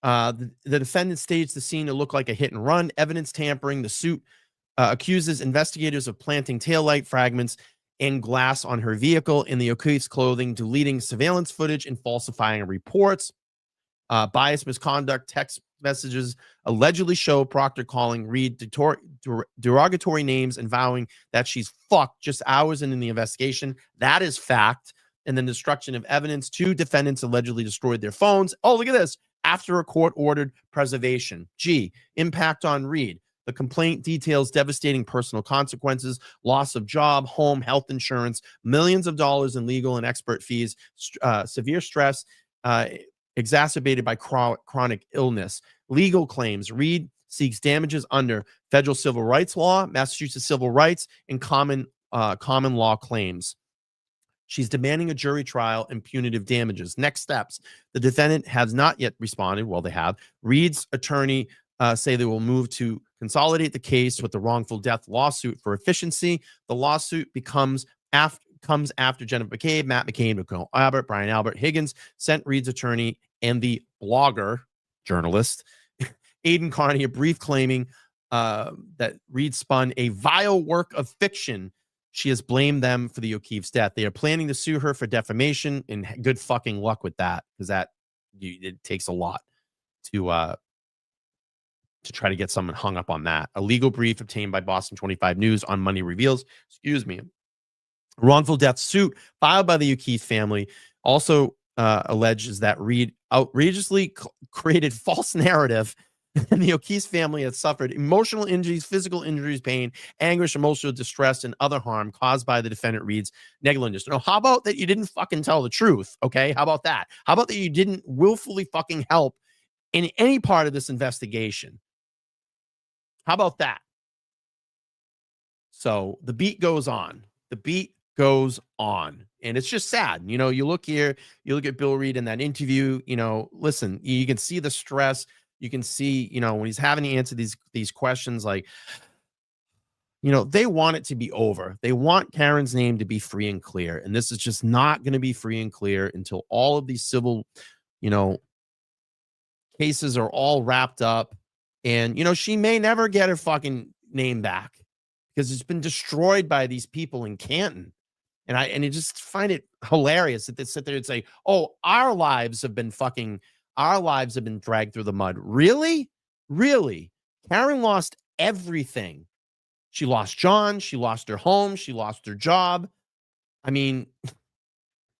The defendant staged the scene to look like a hit and run, evidence tampering. The suit accuses investigators of planting taillight fragments and glass on her vehicle in the O'Keefe's clothing, deleting surveillance footage and falsifying reports. Bias misconduct text messages allegedly show Proctor calling Reed derogatory names and vowing that she's fucked just hours into the investigation. That is fact. And then destruction of evidence. 2 defendants allegedly destroyed their phones. Oh, look at this. After a court-ordered preservation. G, impact on Reed. The complaint details devastating personal consequences, loss of job, home, health insurance, millions of dollars in legal and expert fees, severe stress, exacerbated by chronic illness. Legal claims. Reed seeks damages under federal civil rights law, Massachusetts civil rights, and common law claims. She's demanding a jury trial and punitive damages. Next steps. The defendant has not yet responded. Well, they have. Reed's attorney say they will move to consolidate the case with the wrongful death lawsuit for efficiency. The lawsuit comes after Jennifer McCabe, Matt McCabe, Nicole Albert, Brian Albert, Higgins sent Reed's attorney and the blogger, journalist, Aidan Carney a brief claiming that Reed spun a vile work of fiction. She has blamed them for the O'Keefe's death. They are planning to sue her for defamation, and good fucking luck with that, because it takes a lot to try to get someone hung up on that. A legal brief obtained by Boston 25 News on Monday reveals, a wrongful death suit filed by the O'Keefe family also alleges that Reed outrageously created false narrative, and the O'Keefe family has suffered emotional injuries, physical injuries, pain, anguish, emotional distress, and other harm caused by the defendant Reed's negligence. Now, how about that you didn't fucking tell the truth, okay? How about that? How about that you didn't willfully fucking help in any part of this investigation? How about that? So the beat goes on. The beat goes on. And it's just sad. You know, you look here, you look at Bill Reed in that interview, you know, listen, you can see the stress. You can see, you know, when he's having to answer these questions, like, you know, they want it to be over. They want Karen's name to be free and clear. And this is just not going to be free and clear until all of these civil, you know, cases are all wrapped up. And, you know, she may never get her fucking name back because it's been destroyed by these people in Canton. And I just find it hilarious that they sit there and say, oh, our lives have been dragged through the mud. Really? Really? Karen lost everything. She lost John. She lost her home. She lost her job. I mean,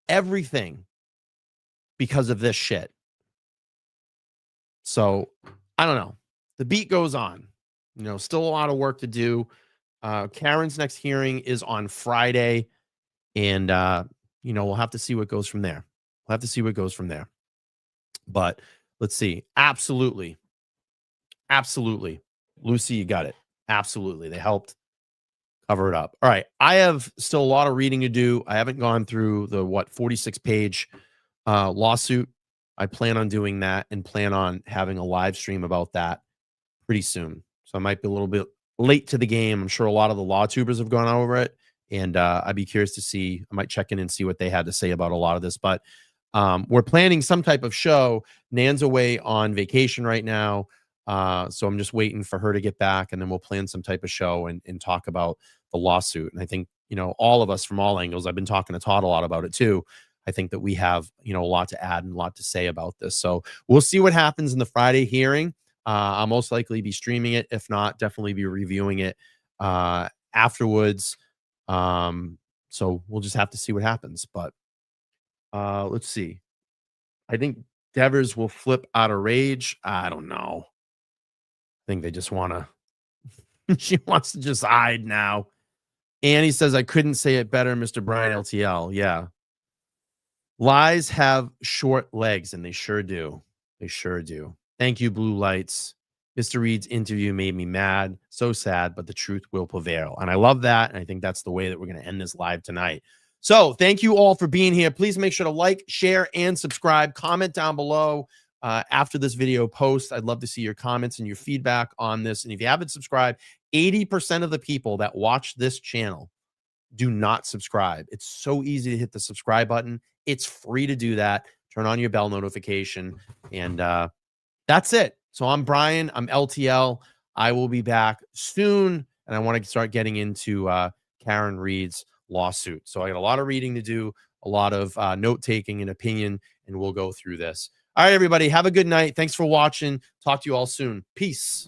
everything because of this shit. So, I don't know. The beat goes on. You know, still a lot of work to do. Karen's next hearing is on Friday. And, you know, we'll have to see what goes from there. We'll have to see what goes from there. But let's see. Absolutely. Absolutely. Lucy, you got it. Absolutely. They helped cover it up. All right. I have still a lot of reading to do. I haven't gone through the 46-page lawsuit. I plan on doing that and plan on having a live stream about that pretty soon. So I might be a little bit late to the game. I'm sure a lot of the law tubers have gone over it. And I'd be curious to see. I might check in and see what they had to say about a lot of this. But we're planning some type of show. Nan's away on vacation right now. So I'm just waiting for her to get back. And then we'll plan some type of show and talk about the lawsuit. And I think, you know, all of us from all angles, I've been talking to Todd a lot about it too. I think that we have, you know, a lot to add and a lot to say about this. So we'll see what happens in the Friday hearing. I'll most likely be streaming it. If not, definitely be reviewing it afterwards. So we'll just have to see what happens. But let's see. I think Devers will flip out of rage. I don't know. I think they just want to. She wants to just hide now. Annie says, I couldn't say it better, Mr. Brian LTL. Yeah. Lies have short legs, and they sure do. They sure do. Thank you, Blue Lights. Mr. Reed's interview made me mad. So sad, but the truth will prevail. And I love that. And I think that's the way that we're going to end this live tonight. So thank you all for being here. Please make sure to like, share, and subscribe. Comment down below after this video post. I'd love to see your comments and your feedback on this. And if you haven't subscribed, 80% of the people that watch this channel do not subscribe. It's so easy to hit the subscribe button. It's free to do that. Turn on your bell notification. And that's it. So I'm Brian. I'm LTL. I will be back soon. And I want to start getting into Karen Reed's lawsuit. So I got a lot of reading to do, a lot of note-taking and opinion, and we'll go through this. All right, everybody. Have a good night. Thanks for watching. Talk to you all soon. Peace.